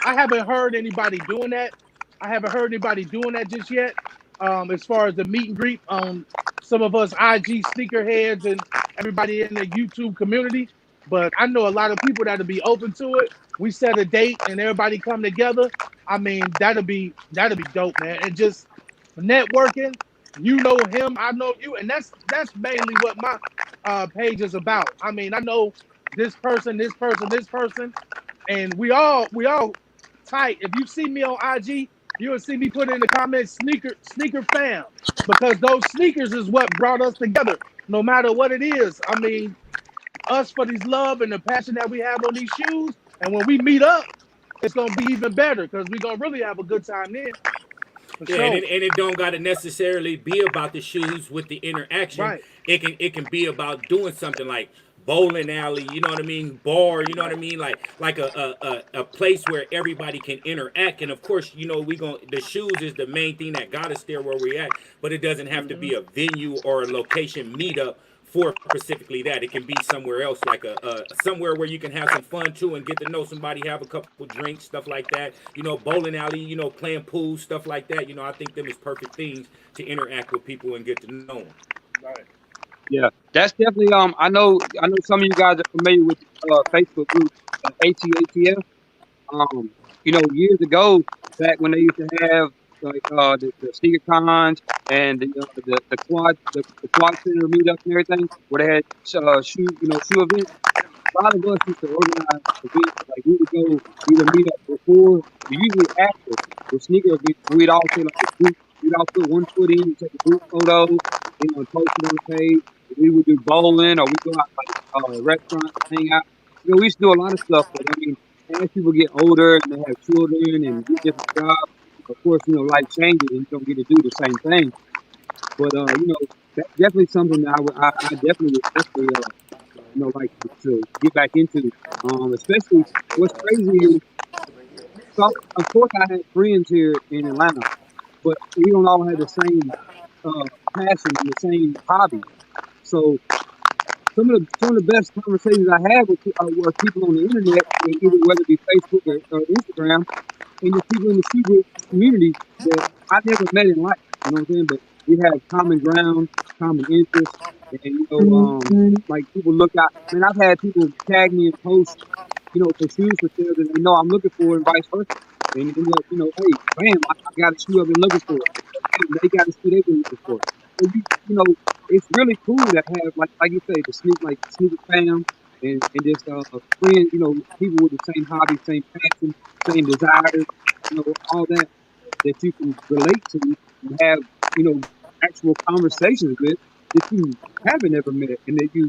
I haven't heard anybody doing that. I haven't heard anybody doing that just yet. As far as the meet and greet, some of us IG sneakerheads and everybody in the YouTube community. But I know a lot of people that'll be open to it. We set a date and everybody come together. I mean, that'll be dope, man. And just networking. You know him, I know you, and that's mainly what my page is about. I mean, I know this person, this person, this person, and we all tight. If you see me on IG, you'll see me put in the comments sneaker fam, because those sneakers is what brought us together. No matter what it is, I mean, us for this love and the passion that we have on these shoes, and when we meet up, it's gonna be even better because we're gonna really have a good time then. For Yeah, and sure. it don't gotta necessarily be about the shoes with the interaction. Right. It can be about doing something like bowling alley, you know what I mean, bar, you know what I mean, like a place where everybody can interact. And of course, the shoes is the main thing that got us there where we at, but it doesn't have to be a venue or a location meetup for specifically that. It can be somewhere else, like a somewhere where you can have some fun too and get to know somebody, have a couple drinks, stuff like that. Bowling alley, playing pool, stuff like that. I think them is perfect things to interact with people and get to know them. Right. Yeah, that's definitely. I know some of you guys are familiar with Facebook group ATATF. Years ago, back when they used to have like the sneaker cons and the quad center meetups and everything, where they had shoe events. A lot of us used to organize events. Like we would go either meet up before, or usually after the sneaker event. We'd all say like a group. We'd all put one foot in and take a group photo, and post it on the page. We would do bowling, or we go out like restaurants, hang out. We used to do a lot of stuff, but I mean, as people get older and they have children and get different jobs, of course, life changes and you don't get to do the same thing. But that's definitely something that I definitely would definitely like to get back into. Especially what's crazy is, so, of course, I had friends here in Atlanta, but we don't all have the same passion and the same hobby. So some of the best conversations I had were people on the internet, either whether it be Facebook or Instagram, and there's people in the secret community that I never met in life. You know what I'm saying? But we have common ground, common interests, and like people look out. Man, I've had people tag me and post, for shoes for sale that they know I'm looking for, and vice versa. And end up, hey, bam, I got a shoe I've been looking for. Bam, they got a shoe they've been looking for. So it's really cool to have like you say, the sneaker fam, and just friends, people with the same hobby, same passion, same desires, all that you can relate to and have, actual conversations with that you haven't ever met and that you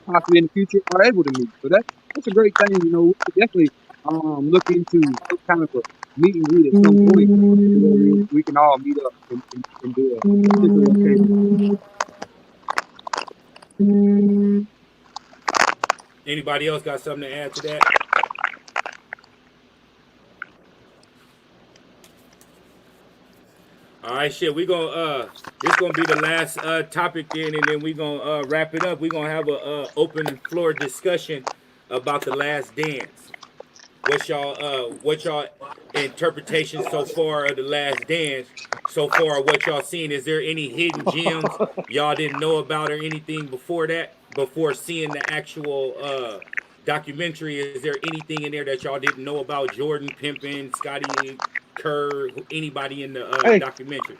possibly in the future are able to meet. So that's a great thing. We should definitely look into some kind of a meet and greet at some point where we can all meet up and do a particular location. Anybody else got something to add to that? All right, shit. We gonna this gonna be the last topic then, and then we gonna wrap it up. We gonna have a open floor discussion about the Last Dance. What y'all interpretation so far of the Last Dance? So far, what y'all seen? Is there any hidden gems y'all didn't know about or anything before that? Before seeing the actual documentary, is there anything in there that y'all didn't know about Jordan Pimpin, Scotty Kerr, anybody in the Hey, documentary?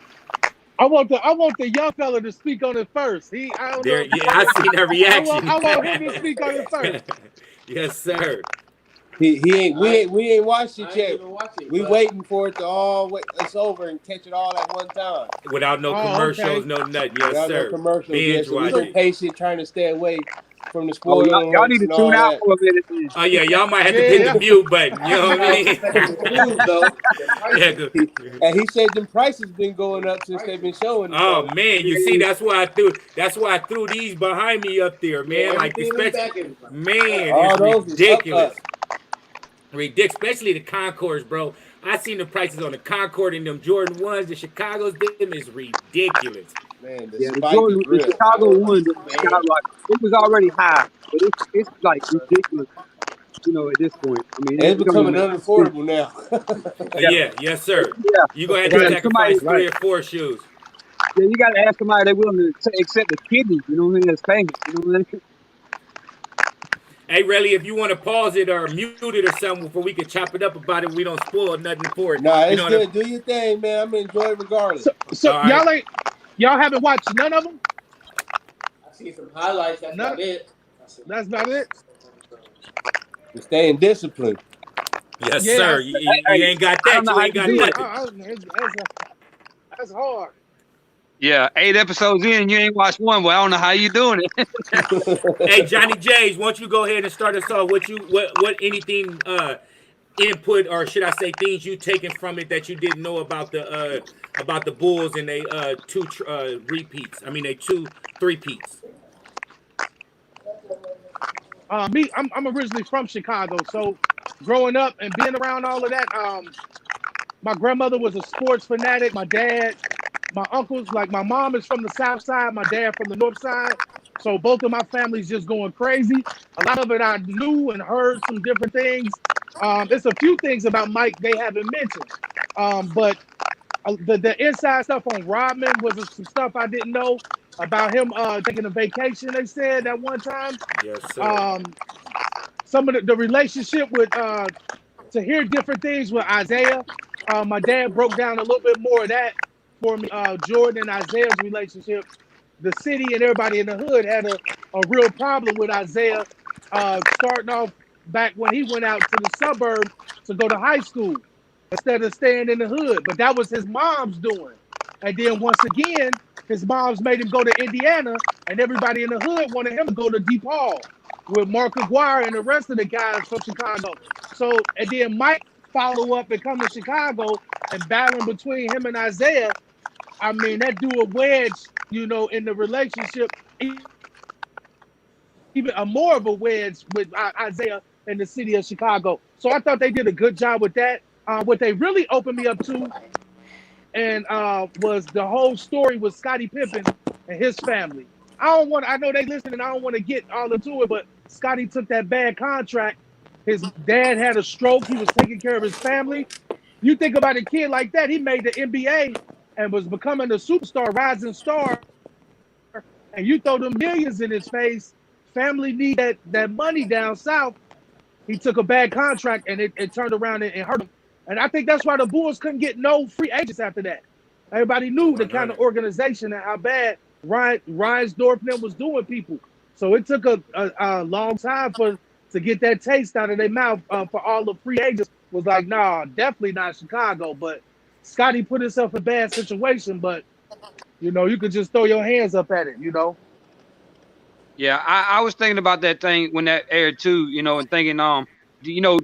I want the young fella to speak on it first. I don't know. There, yeah, I seen that reaction. I want him to speak on it first. Yes, sir. We ain't watched it yet. We waiting for it to it's over and catch it all at one time. Without no Oh, commercials, okay. no nothing. Yes, Without no sir. commercials. Binge So we watching. been patient, trying to stay away from the Oh, spoiler y'all need alerts to and tune all out that. for a minute then. Oh yeah, y'all might have to Yeah, hit yeah. the mute button. You know what I mean? Yeah, And he said them prices been going up since they've been showing it. oh So man, you see, that's why I threw these behind me up there, man. Like especially, man, all it's those is ridiculous. up. Ridiculous, especially the Concords, bro. I seen the prices on the Concord and them Jordan ones, the Chicago's, them is ridiculous. Man, the Yeah, spike is The real. Chicago one, like, it was already high, but it's like ridiculous, at this point. I mean, And it's it don't even becoming make sense. unaffordable now. Yeah, Yeah, yes, sir. yeah, You gonna have to yeah. Somebody, sacrifice 3 or 4 shoes. yeah, you got to ask somebody they're willing to accept the kidney. You know what I mean? As payment. You know what I mean? Hey, really, if you want to pause it or mute it or something, before we can chop it up about it, we don't spoil nothing for it. Nah, You it's know what good. Do your thing, man. I'm gonna enjoy it regardless. So All right. y'all haven't watched none of them? I see some highlights. That's None. about it. That's about it. And staying disciplined. Yes, Yeah, sir. You ain't got I don't that. know You how ain't you got do it. nothing. That's hard. Yeah, 8 episodes in, and you ain't watched one. Well, I don't know how you doing it. Hey, Johnny J's, why don't you go ahead and start us off? What anything input, or should I say things you taken from it that you didn't know about the Bulls and they two repeats? I mean, they 2 3-peats. I'm originally from Chicago, so growing up and being around all of that, my grandmother was a sports fanatic. My dad, my uncles, like my mom is from the south side, my dad from the north side. So both of my families just going crazy. A lot of it I knew and heard some different things. It's a few things about Mike they haven't mentioned. But the inside stuff on Rodman was some stuff I didn't know about him taking a vacation, they said at one time. Yes, sir. Um, some of the relationship with to hear different things with Isaiah. My dad broke down a little bit more of that for me. Jordan and Isaiah's relationship. The city and everybody in the hood had a real problem with Isaiah starting off back when he went out to the suburb to go to high school instead of staying in the hood. But that was his mom's doing. And then once again, his mom's made him go to Indiana, and everybody in the hood wanted him to go to DePaul with Mark Aguirre and the rest of the guys from Chicago. So and then Mike follow up and come to Chicago and battling between him and Isaiah. I mean, that do a wedge, in the relationship, even a more of a wedge with Isaiah and the city of Chicago. So I thought they did a good job with that. What they really opened me up to and was the whole story with Scottie Pippen and his family. I know they listen and I don't want to get all into it, but Scottie took that bad contract. His dad had a stroke. He was taking care of his family. You think about a kid like that, he made the NBA and was becoming a superstar, rising star, and you throw them millions in his face. Family need that money down south. He took a bad contract and it turned around and hurt him. And I think that's why the Bulls couldn't get no free agents after that. Everybody knew the kind of organization and how bad Reinsdorf was doing people. So it took a long time to get that taste out of their mouth for all the free agents. Was like, nah, definitely not Chicago. But Scottie put himself in a bad situation. But, you could just throw your hands up at it. Yeah, I was thinking about that thing when that aired too, and thinking,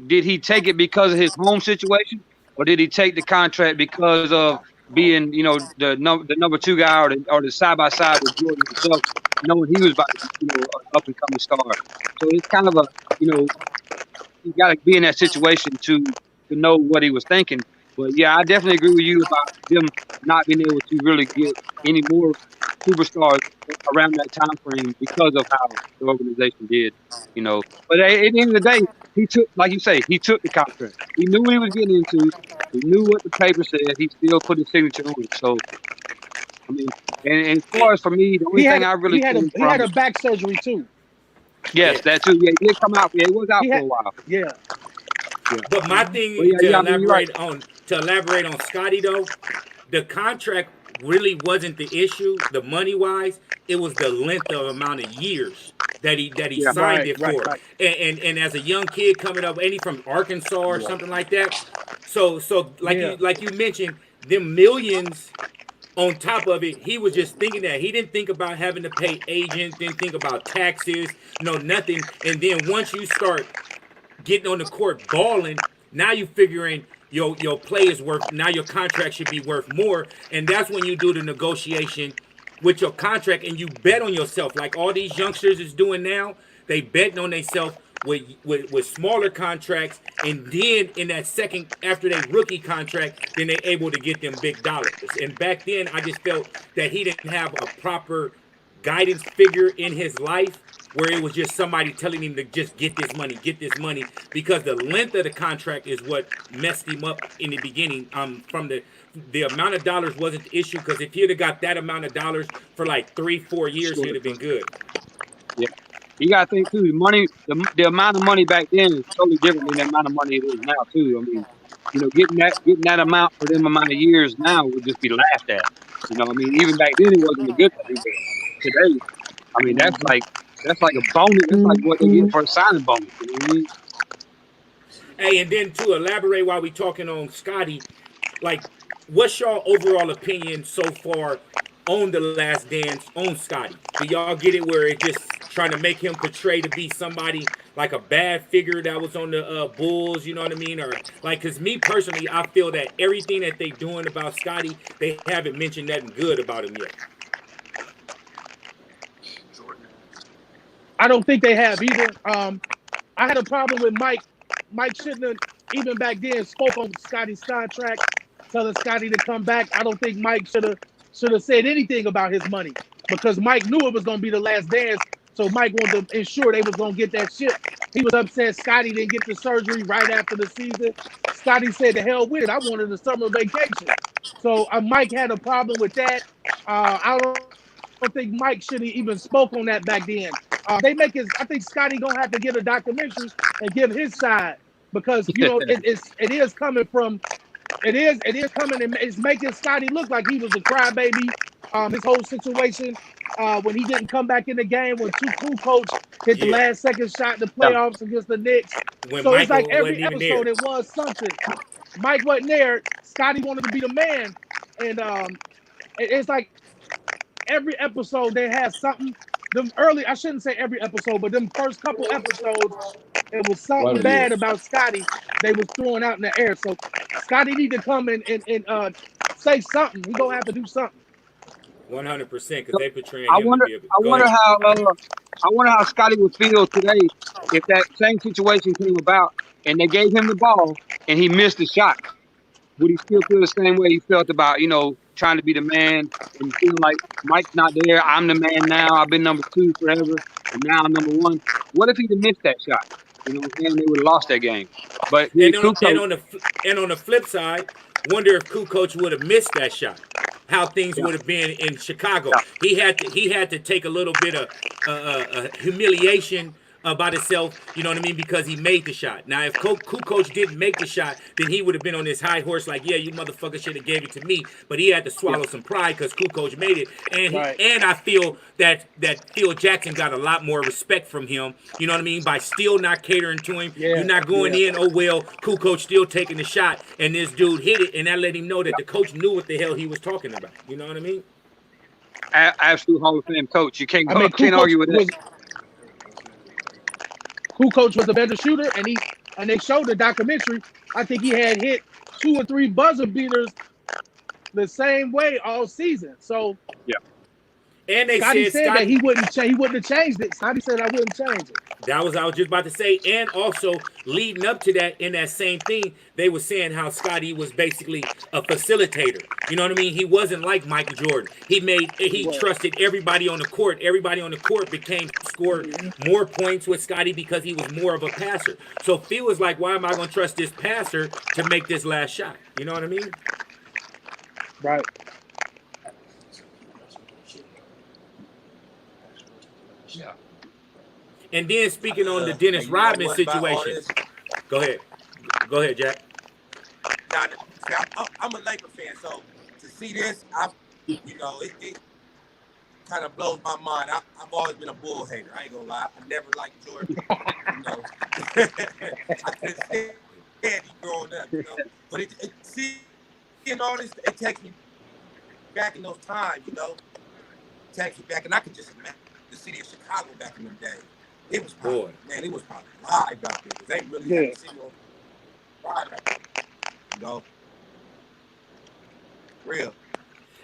did he take it because of his home situation, or did he take the contract because of being, the number two guy or the side by side with Jordan himself, knowing he was about to be, an up and coming star. So it's kind of a, you got to be in that situation to know what he was thinking. But yeah, I definitely agree with you about them not being able to really get any more superstars around that time frame because of how the organization did, But at the end of the day, he took, like you say, he took the contract. He knew what he was getting into. He knew what the paper said. He still put his signature on it. So, I mean, and as far as for me, the only thing I really came he had from, a back surgery too. yes, that too. Yeah, he did come out. Yeah, he was out for a while. Yeah. Yeah. But my But thing yeah, I mean, you're right. to elaborate on Scotty though, the contract really wasn't the issue, the money wise. It was the length of amount of years that he Yeah. signed Right, it right, for. right. And as a young kid coming up, any from Arkansas or Yeah. something like that. So like Yeah. you mentioned, them millions on top of it, he was just thinking that he didn't think about having to pay agents, didn't think about taxes, no nothing. And then once you start getting on the court balling, now you figuring your play is worth, now your contract should be worth more, and that's when you do the negotiation with your contract and you bet on yourself like all these youngsters is doing now. They betting on themselves with smaller contracts, and then in that second after they rookie contract, then they able to get them big dollars. And back then, I just felt that he didn't have a proper guidance figure in his life where it was just somebody telling him to just get this money, because the length of the contract is what messed him up in the beginning. From the amount of dollars wasn't the issue, because if he'd have got that amount of dollars for like 3-4 years, he'd have been good. Yeah. You gotta think too. The money, the amount of money back then is totally different than the amount of money it is now too. I mean, getting that amount for them amount of years now would just be laughed at. I mean, even back then it wasn't a good thing, but today, I mean, that's like a bonus. That's like what they get for a signing bonus. You know what I mean? Hey, and then to elaborate while we talking on Scotty, like, what's your overall opinion so far on the Last Dance on Scotty? Do y'all get it where it just trying to make him portray to be somebody like a bad figure that was on the Bulls? You know what I mean? Or like, cause me personally, I feel that everything that they doing about Scotty, they haven't mentioned nothing good about him yet. I don't think they have either. I had a problem with Mike. Mike shouldn't have, even back then, spoke on Scotty's contract, telling Scotty to come back. I don't think Mike should have said anything about his money, because Mike knew it was going to be the Last Dance. So Mike wanted to ensure they was going to get that shit. He was upset Scotty didn't get the surgery right after the season. Scotty said, "The hell with it. I wanted a summer vacation." So Mike had a problem with that. I don't think Mike should have even spoke on that back then. I think Scotty gonna have to get a documentary and give his side, because it is coming from, it is coming, and it's making Scotty look like he was a crybaby. His whole situation when he didn't come back in the game when Kukoc hit the last second shot in the playoffs against the Knicks. When So it's Michael like every wasn't even there. episode it was something. Mike wasn't there. Scotty wanted to be the man, and it's like every episode they have something them early, I shouldn't say every episode, but them first couple episodes, it was something One bad year. about Scotty. They was throwing out in the air. So Scotty need to come and say something. He gonna have to do something. 100% because So they portraying I him to wonder, be a. I Go wonder ahead. how, I wonder how Scotty would feel today if that same situation came about and they gave him the ball and he missed the shot. Would he still feel the same way he felt about, trying to be the man and feeling like Mike's not there? I'm the man now. I've been number 2 forever, and now I'm number 1. What if he'd have missed that shot? You know what I'm saying? They would have lost that game. But then And on, and Kukoc, on the and on the flip side, wonder if Kukoc would have missed that shot. How things yeah, would have been in Chicago. yeah, He had to take a little bit of humiliation about himself. You know what I mean? Because he made the shot. Now, if Kukoc didn't make the shot, then he would have been on this high horse, like, yeah, you motherfucker should have gave it to me. But he had to yeah, swallow some pride because Kukoc made it, Right. and I feel that Phil Jackson got a lot more respect from him. You know what I mean? By still not catering to him, you're Yeah. not going Yeah. in. Oh well, Kukoc still taking the shot, and this dude hit it, and that let him know that yeah. the coach knew what the hell he was talking about. You know what I mean? Absolute Hall of Fame coach. You can't I go, mean, can't argue with that. Kukoc was a better shooter, and they showed the documentary. I think he had hit 2 or 3 buzzer beaters the same way all season. So Yeah, And they Scotty said said that Scotty. he wouldn't have changed it. Scotty said I wouldn't change it. That was I was just about to say, and also leading up to that, in that same thing, they were saying how Scotty was basically a facilitator. You know what I mean? He wasn't like Michael Jordan. He Right. trusted everybody on the court. Everybody on the court became scored more points with Scotty because he was more of a passer. So Phil was like, why am I going to trust this passer to make this last shot? You know what I mean? Right. Yeah. And then speaking on the Dennis And you know Rodman what about all situation. this? Go ahead. Go ahead, Jack. Now, I'm a Laker fan, so to see this, it kind of blows my mind. I've always been a Bull hater. I ain't gonna lie. I never liked Jordan. I couldn't stand him growing up. But seeing all this, it takes me back in those times. Takes me back, and I could just imagine the city of Chicago back in the day. It was probably, it was probably live back then. They really had a single ride back then. Real.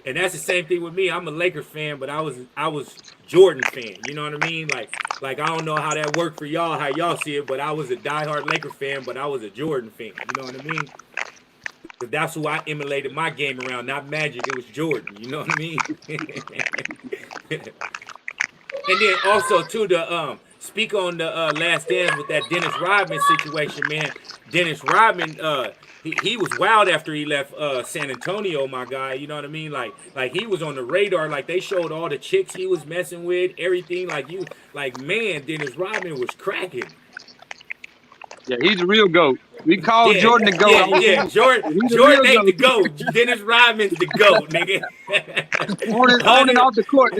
And that's the same thing with me. I'm a Laker fan, but I was Jordan fan. You know what I mean? Like I don't know how that worked for y'all, how y'all see it, but I was a diehard Laker fan, but I was a Jordan fan. You know what I mean? But that's who I emulated my game around, not Magic. It was Jordan. You know what I mean? And then also too, the speak on the Last Dance with that Dennis Rodman situation, man. Dennis Rodman, he was wild after he left San Antonio, my guy. You know what I mean? Like he was on the radar. Like they showed all the chicks he was messing with, everything. Man, Dennis Rodman was cracking. yeah, he's the real GOAT. We call Yeah, Jordan the GOAT. yeah. Jordan ain't the GOAT. Dennis Rodman's the GOAT, nigga. On and off the court.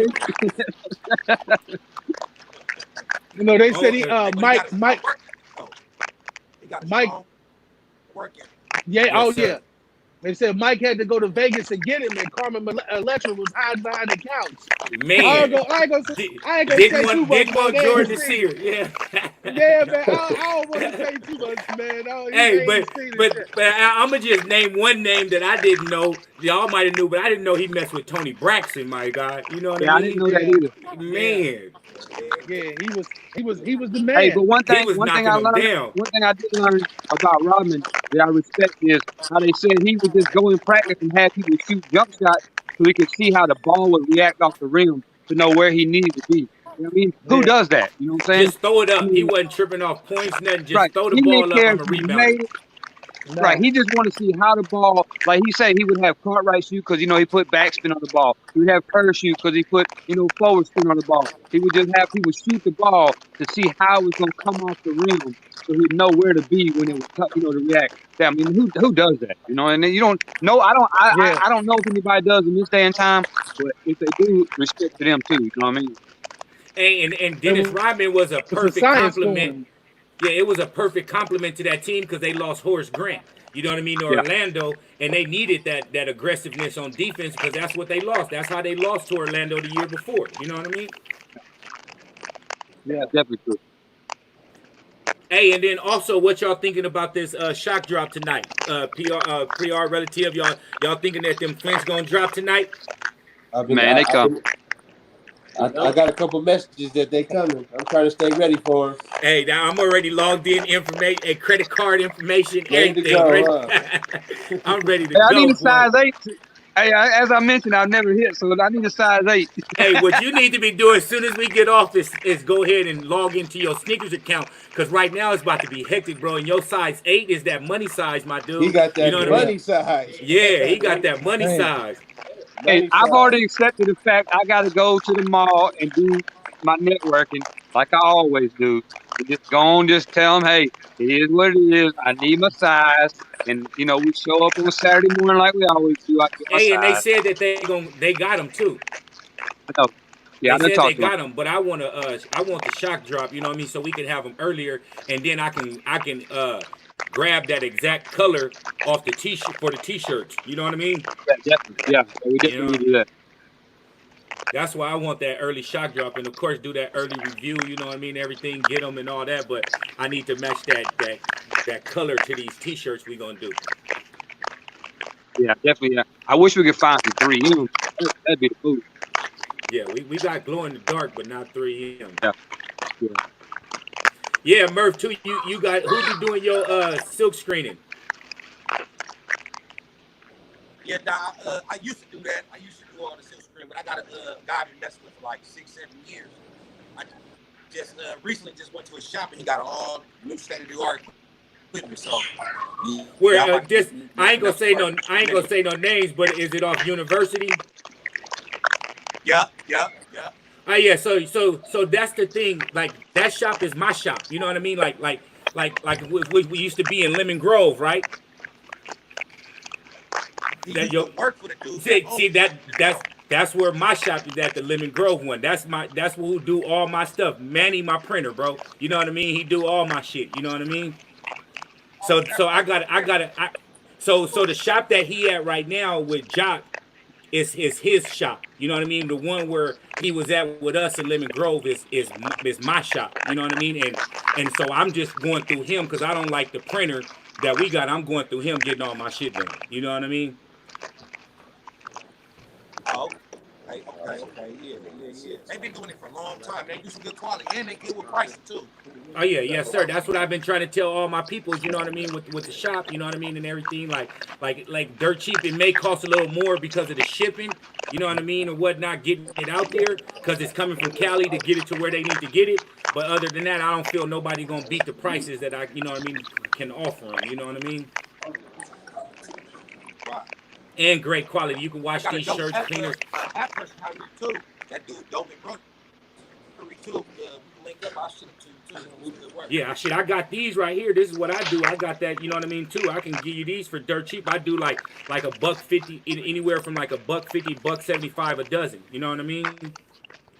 They said he But he Mike got a Mike strong working. yeah, Yes, sir. yeah. They said Mike had to go to Vegas and get him, and Carmen Electra was hiding behind the couch. Man, I ain't gonna say didn't too want much. Jordan to see her. Yeah. Yeah, man. I don't want to say too much, man. Hey, but I'ma just name one name that I didn't know. Y'all might have knew, but I didn't know he messed with Tony Braxton, my guy. You know what Yeah, I I didn't mean? know that either. Man, he was the man. Hey, but one he thing was knocking I him learned, down. one thing I did learn about Rodman that I respect is how they said he would just go in practice and have people shoot jump shots so he could see how the ball would react off the rim to know where he needed to be. You know what I mean? Who Yeah. does that? You know what I'm saying? Just throw it I up. He mean, wasn't tripping off points, nothing. Just right. throw the He didn't ball up. care I'm if a he rebounder. made it. No. Right, he just want to see how the ball. Like he said, he would have Cartwright shoot because he put backspin on the ball. He would have Kerr shoot because he put forward spin on the ball. He would just have people shoot the ball to see how it was gonna come off the rim, so he'd know where to be when it was to react. I mean, who does that? And then you don't know. Yeah. I don't know if anybody does in this day and time, but if they do, respect to them too. You know what I mean? And Dennis Rodman was a It's a perfect science compliment. form. Yeah, it was a perfect compliment to that team because they lost Horace Grant. You know what I mean? To Yeah. Orlando, and they needed that aggressiveness on defense because that's what they lost. That's how they lost to Orlando the year before. You know what I mean? Yeah. That's definitely true. Hey, and then also, what y'all thinking about this shock drop tonight? PR relative, y'all thinking that them Flints gonna drop tonight? Man, they come. I got a couple messages that they coming. I'm trying to stay ready for them. Hey, now I'm already logged in information and credit card information, Ready to everything. go, I'm ready to Hey, I need go, a boy. size 8. Hey, as I mentioned, I've never hit, so I need a size 8. Hey, what you need to be doing as soon as we get off is go ahead and log into your sneakers account, because right now it's about to be hectic, bro. And your size 8 is that money size, my dude. He got You that know what I money mean? size. Yeah, he got that money Hey. size. Hey, Money I've size. already accepted the fact I got to go to the mall and do my networking like I always do. And just go on, just tell them, hey, it is what it is. I need my size. And, you know, we show up on Saturday morning like we always do. I get my Hey, and they size. said that they got them too. I know. Yeah, I They done said they talked to them. got them, but I want the shock drop. You know what I mean? So we can have them earlier, and then I can grab that exact color off the t-shirt for the t-shirts. You know what I mean? Yeah, definitely. Yeah, we You definitely know, need to do that. that's why I want that early shock drop, and of course do that early review. You know what I mean? Everything, get them and all that. But I need to match that color to these t-shirts we gonna do. Yeah, definitely. Yeah. I wish we could find some 3M. That'd be the move. Yeah, we got glow in the dark, but not 3M. Yeah. Yeah. Yeah, Murph too. You got who be doing your silk screening? Yeah, nah, I used to do that. I used to do all the silk screen, but I got a guy I've been messing with for like 6-7 years. I just recently just went to a shop and he got all new state of the art equipment. So Where this I ain't gonna say no names, but is it off University? Yeah. Oh yeah, so that's the thing. Like that shop is my shop. You know what I mean? Like we used to be in Lemon Grove, right? He That used yo to work for the dude. see that's where my shop is at, the Lemon Grove one. That's who do all my stuff. Manny, my printer, bro. You know what I mean? He do all my shit. You know what I mean? So so the shop that he at right now with Jock is his shop. You know what I mean? The one where he was at with us in Lemon Grove is my shop. You know what I mean? And so I'm just going through him because I don't like the printer that we got. I'm going through him getting all my shit done. You know what I mean? Oh, okay, yeah. They've been doing it for a long time. They do some good quality and they good with pricing too. Oh yeah, yes sir. That's what I've been trying to tell all my people. You know what I mean with the shop. You know what I mean and everything. Like dirt cheap. It may cost a little more because of the shipping. You know what I mean and whatnot. Getting it out there because it's coming from Cali to get it to where they need to get it. But other than that, I don't feel nobody gonna beat the prices that I you know what I mean can offer them. You know what I mean. Right. And great quality. You can wash these shirts cleaners. That person out here too. That dude dope and brother too. We can link up. I'll ship it to you too. We good work. Yeah, shit, I got these right here. This is what I do. I got that, you know what I mean, too. I can give you these for dirt cheap. I do like $1.50, anywhere from like $1.50, $1.75 a dozen. You know what I mean?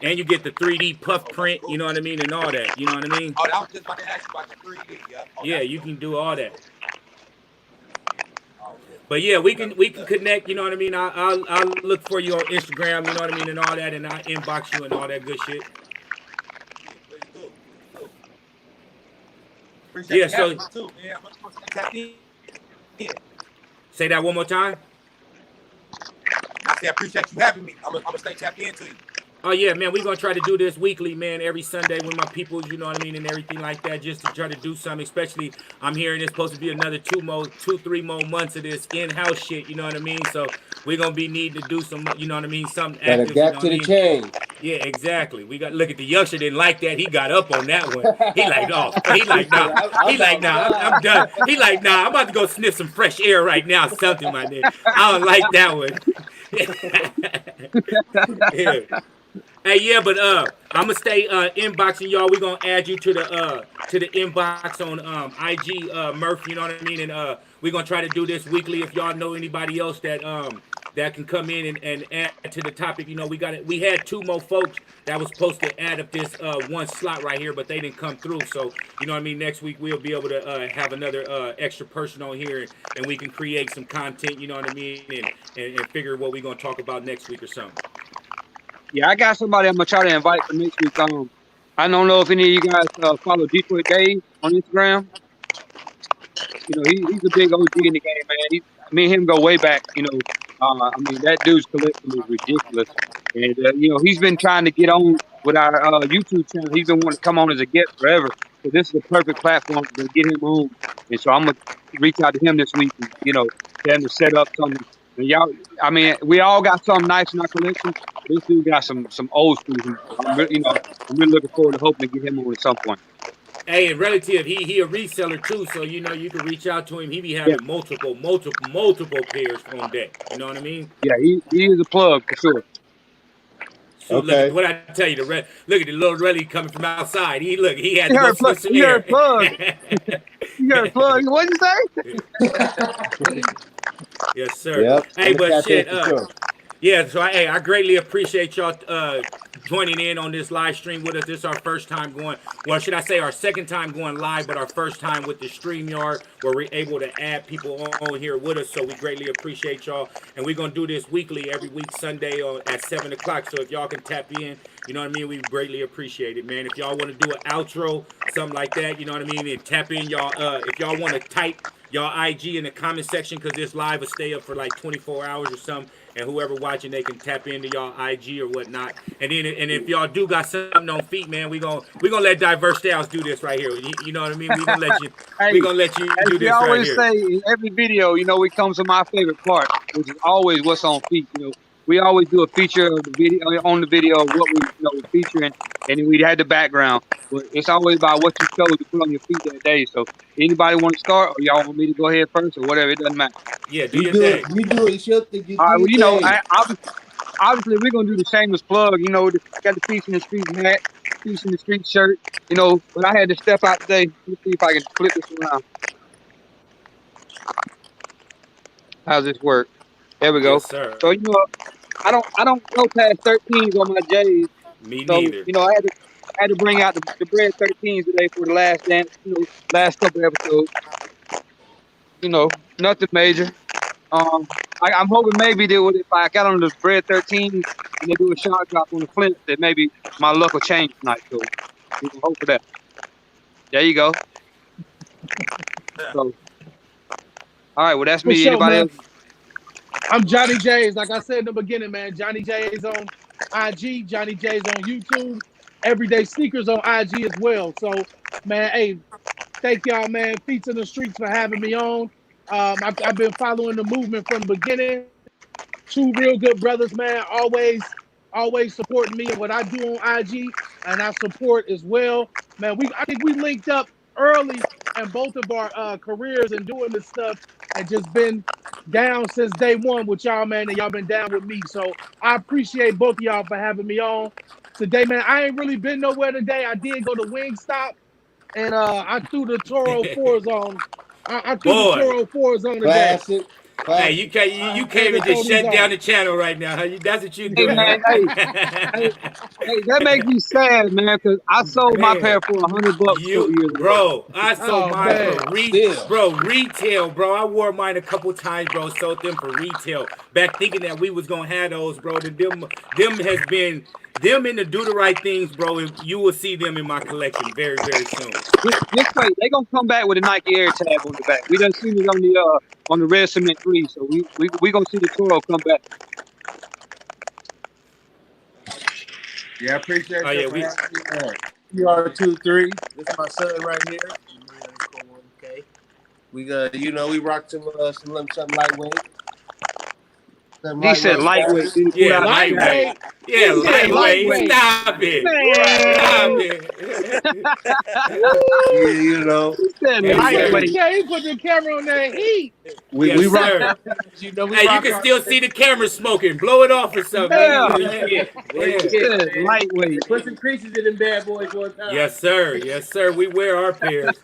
And you get the 3D puff print, you know what I mean, and all that. You know what I mean? Oh, that was just about to ask you about the 3D. Yeah. Oh, yeah, you can do all that. Oh, yeah. But yeah, we can connect. You know what I mean. I'll look for you on Instagram. You know what I mean, and all that, and I inbox you and all that good shit. Yeah, so say that one more time. I say I appreciate you having me. I'm gonna stay tapped into you. Oh yeah, man, we're gonna try to do this weekly, man, every Sunday with my people, you know what I mean, and everything like that, just to try to do something. Especially, I'm hearing it's supposed to be another 3 more months of this in-house shit, you know what I mean. So we're gonna be needing to do some, you know what I mean, something Got a active. gap to the chain. Yeah, exactly. We got look at the youngster didn't like that. He got up on that one. He like, oh, he like, nah. He like, nah, I'm done. He like, nah, I'm about to go sniff some fresh air right now. Something like that. I don't like that one. Yeah. Hey, yeah, but I'm gonna stay inboxing y'all. We're gonna add you to the inbox on IG, Murph. You know what I mean? And we're gonna try to do this weekly. If y'all know anybody else that can come in and add to the topic, you know, we had 2 more folks that was supposed to add up this one slot right here, but they didn't come through. So you know what I mean? Next week we'll be able to have another extra person on here, and we can create some content. You know what I mean? And figure what we're gonna talk about next week or something. Yeah, I got somebody I'm gonna try to invite for next week. I don't know if any of you guys follow Detroit Dave on Instagram. You know, he's a big OG in the game, man. Me and him go way back. You know, I mean that dude's collection is ridiculous, and you know he's been trying to get on with our YouTube channel. He's been wanting to come on as a guest forever. So this is a perfect platform to get him on. And so I'm gonna reach out to him this week, and you know, tell him to set up something. And y'all, I mean, we all got something nice in our collection. This dude got some old school. I'm really looking forward to hoping to get him on at some point. Hey, and relative, he a reseller too, so you know you can reach out to him. He be Yeah, having multiple pairs on deck. You know what I mean? yeah, he is a plug for sure. So look at Okay. what I tell you. Look at the little Relly coming from outside. He had You to go heard plug. sniff some You heard air. plug. You heard plug. What'd you say? Yes, sir. Yep. Hey, I'm gonna but tap in shit, for sure. yeah. So I greatly appreciate y'all joining in on this live stream with us. This is our first time going. Well, should I say our second time going live, but our first time with the StreamYard, where we're able to add people on here with us. So we greatly appreciate y'all, and we're gonna do this weekly, every week Sunday at 7 o'clock. So if y'all can tap in, you know what I mean. We greatly appreciate it, man. If y'all want to do an outro, something like that, you know what I mean. And tap in y'all. If y'all want to type y'all IG in the comment section, because this live will stay up for like 24 hours or something, and whoever watching, they can tap into y'all IG or whatnot. And then, and if y'all do got something on feet, man, we gonna let Diverse Styles do this right here. You know what I mean? We Hey, gonna let you as do we this right always here. say in every video, you know, we comes to my favorite part, which is always what's on feet. You know, we always do a feature of the video on the video of what we featuring, and then we had the background. But it's always about what you chose to put on your feet that day. So anybody want to start, or y'all want me to go ahead first, or whatever, it doesn't matter. Yeah, do You your do it. thing. You do it. You think you All do right, well, your you know, thing. obviously we're gonna do the shameless plug. You know, got the Peace in the Street hat, Peace in the Street shirt. You know, but I had to step out today. Let me see if I can flip this around. How's this work? There we go. Yes, sir. So you know, I don't go past 13s on my J's. Me So neither. you know, I had to bring out the bread 13s today for the last dance. You know, last couple episodes. You know, nothing major. Um, I'm hoping maybe that if I got on the bread 13s and they do a shot drop on the Flint, that maybe my luck will change tonight. So we can hope for that. There you go. So all right, well that's For me. sure, Anybody man. else? I'm Johnny J's. Like I said in the beginning, man. Johnny J's on IG, Johnny J's on YouTube, Everyday Sneakers on IG as well. So, man, hey, thank y'all, man. Feats in the Streets for having me on. I've been following the movement from the beginning. Two real good brothers, man. Always supporting me and what I do on IG, and I support as well, man. I think we linked up early in both of our careers and doing this stuff, and just been down since day one with y'all, man, and y'all been down with me. So I appreciate both of y'all for having me on today, man. I ain't really been nowhere today. I did go to Wingstop, and I threw the Toro fours on. I threw the Boy, Toro fours on today. Classic. hey, you Classic. can't I you had can't to even throw just these shut down on. the channel right now. Huh? That's what you Hey doing, man, hey, huh? hey, that makes me sad, man, because I sold my pair Man, for $100 a couple you, years ago. bro, I sold Oh mine for man. Still. retail, bro. I wore mine a couple times, bro. Sold them for retail. Back thinking that we was gonna have those, bro. Them has been them in the do the right things, bro. And you will see them in my collection very, very soon. Just wait, they gonna come back with a Nike Air tag on the back. We done seen it on the Red Cement 3, so we gonna see the Toro come back. Yeah, I Oh appreciate you yeah, for we having me on. PR23. This is my son right here. Okay. We got, we rock something lightweight. Something He said lightweight lightweight. status. Then he pulled yeah, out a strap. lightweight. Lightweight. Yeah, He said Yeah, lightweight. lightweight. Stop it. Stop man. it. Yeah, Woo! He said Yes, sir. lightweight. He put the camera on that heat. Yes, we rock sir. our fans, we Hey, you rock can our still fans. see the camera smoking. Blow it off or something. Yeah, Yeah. he Yeah. said lightweight. Put some creases in them bad boys one time. Yes, sir. Yes, sir. We wear our pairs.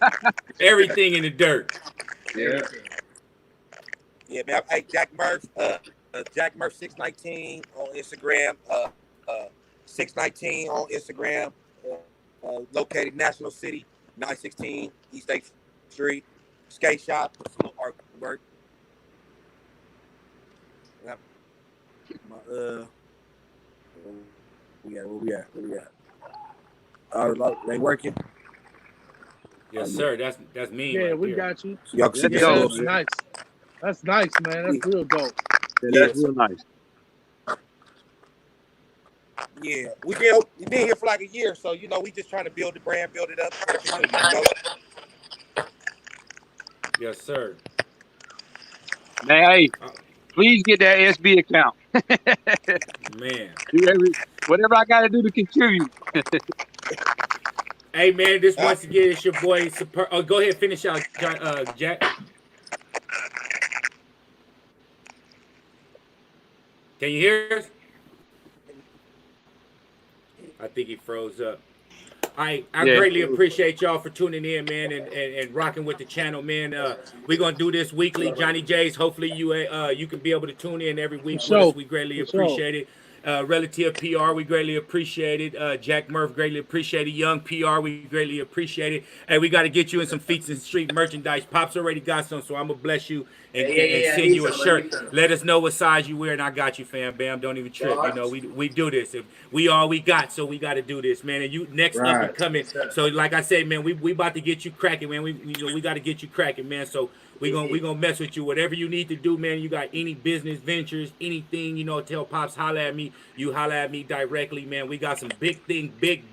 Everything in the dirt. Yeah. Yeah, man. Hey, Jack Murph 619 on Instagram. 619 on Instagram. Located National City, 916 East 8th Street. Skate shop, some artwork. My, where we at? They working. Yes, sir. That's me Yeah, right we there. got you. Y'all can see That's the Yeah, dope, sales. that's man. nice. That's nice, man. That's real dope. Yeah, Yeah, that's real nice. yeah. We been here for like a year, so you know we just trying to build the brand, build it up for the community. You know? Yes, sir. Man, hey, Uh, please get that SB account. man. Whatever I got to do to contribute. Hey, man. This Uh, once again is your boy. Super. Oh, go ahead. Finish out, Jack. Can you hear us? I think he froze up. I Yeah. greatly appreciate y'all for tuning in, man, and rocking with the channel, man. We're gonna do this weekly, Johnny J's. Hopefully you can be able to tune in every For week with us. sure. We greatly For sure. appreciate it. Relative PR, we greatly appreciate it. Jack Murph, greatly appreciate it. Young PR, we greatly appreciate it. Hey, we got to get you in some Feats and Street merchandise. Pops already got some, so I'm gonna bless you and send you a shirt. Let us know what size you wear, and I got you, fam. Bam, don't even trip. You know, we do this. If we all we got, so we got to do this, man. And you next up and right. coming. So like I said, man, we about to get you cracking, man. We got to get you cracking, man. So we gonna mess with you. Whatever you need to do, man. You got any business ventures, anything, tell Pops, holla at me. You holla at me directly, man. We got some big thing, big.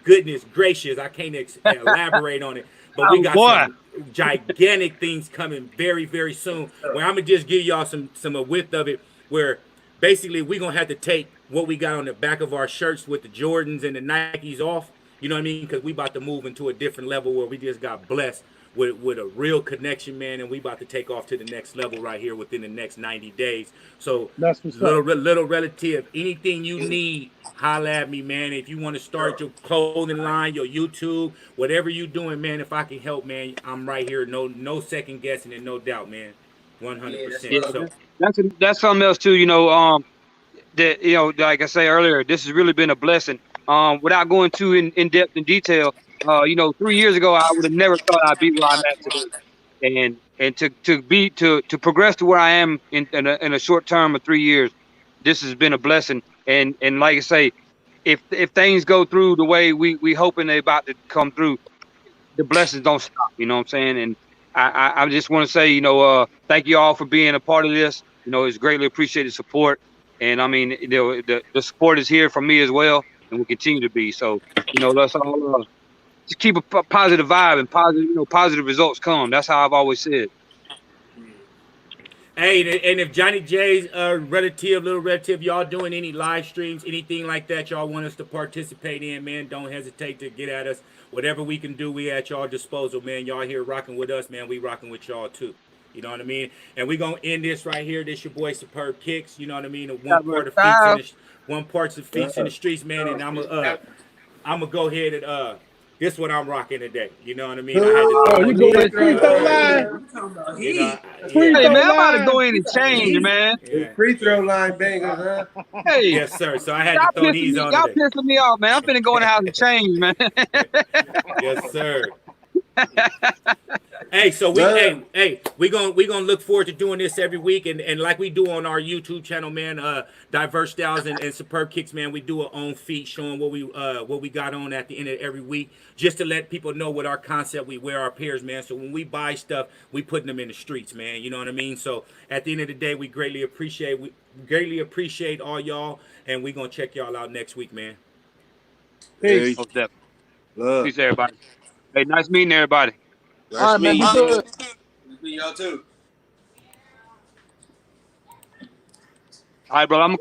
Goodness gracious, I can't elaborate on it. But we Oh, got boy. some gigantic things coming very, very soon. Where I'm gonna just give y'all some a width of it. Where basically we're gonna have to take what we got on the back of our shirts with the Jordans and the Nikes off. You know what I mean? Because we about to move into a different level where we just got blessed with a real connection, man, and we about to take off to the next level right here within the next 90 days. So That's what's up. little relative, anything you need, holla at me, man. If you want to start your clothing line, your YouTube, whatever you doing, man, if I can help, man, I'm right here. No second guessing and no doubt, man. 100%. Yeah, So that's something else too. That like I say earlier, this has really been a blessing. Without going too in depth in detail, 3 years ago I would have never thought I'd be where I'm at today, and to progress to where I am in a short term of 3 years, this has been a blessing. And like I say, if things go through the way we hoping they about to come through, the blessings don't stop. You know what I'm saying? And I just want to say, thank you all for being a part of this. It's greatly appreciated support. And I mean, the support is here from me as well, and will continue to be. So, let's all just keep a positive vibe and positive results come. That's how I've always said. hey, and if Johnny J's little relative, y'all doing any live streams, anything like that, y'all want us to participate in, man, don't hesitate to get at us. Whatever we can do, we at y'all disposal, man. Y'all here rocking with us, man. We rocking with y'all too. You know what I mean? And we gonna end this right here. This your boy Superb Kicks. You know what I mean? Number 5. One part of feats in the streets, man. And I'm gonna go ahead and this what I'm rocking today. You know what I mean? I had to Oh, throw you it going in. free throw line? You know, Free Hey yeah, throw man, I'm about to line? go in and change, man. yeah. Free throw line bangers, huh? Hey, Yes, sir. So I had to y'all throw these on y'all today. pissing me off, man. I'm finna go in the house and change, man. Yes, sir. Hey, so Love. we gonna look forward to doing this every week, and like we do on our YouTube channel, man. Diverse Styles and Superb Kicks, man. We do our own feat showing what we got on at the end of every week, just to let people know what our concept we wear our pairs, man. So when we buy stuff, we putting them in the streets, man. You know what I mean? So at the end of the day, we greatly appreciate all y'all, and we gonna check y'all out next week, man. Peace. Most definitely. Love. Peace, everybody. Hey, nice meeting everybody. All Nice right, man. meeting Be you. good. Nice meeting y'all too. All right, bro. I'm gonna call.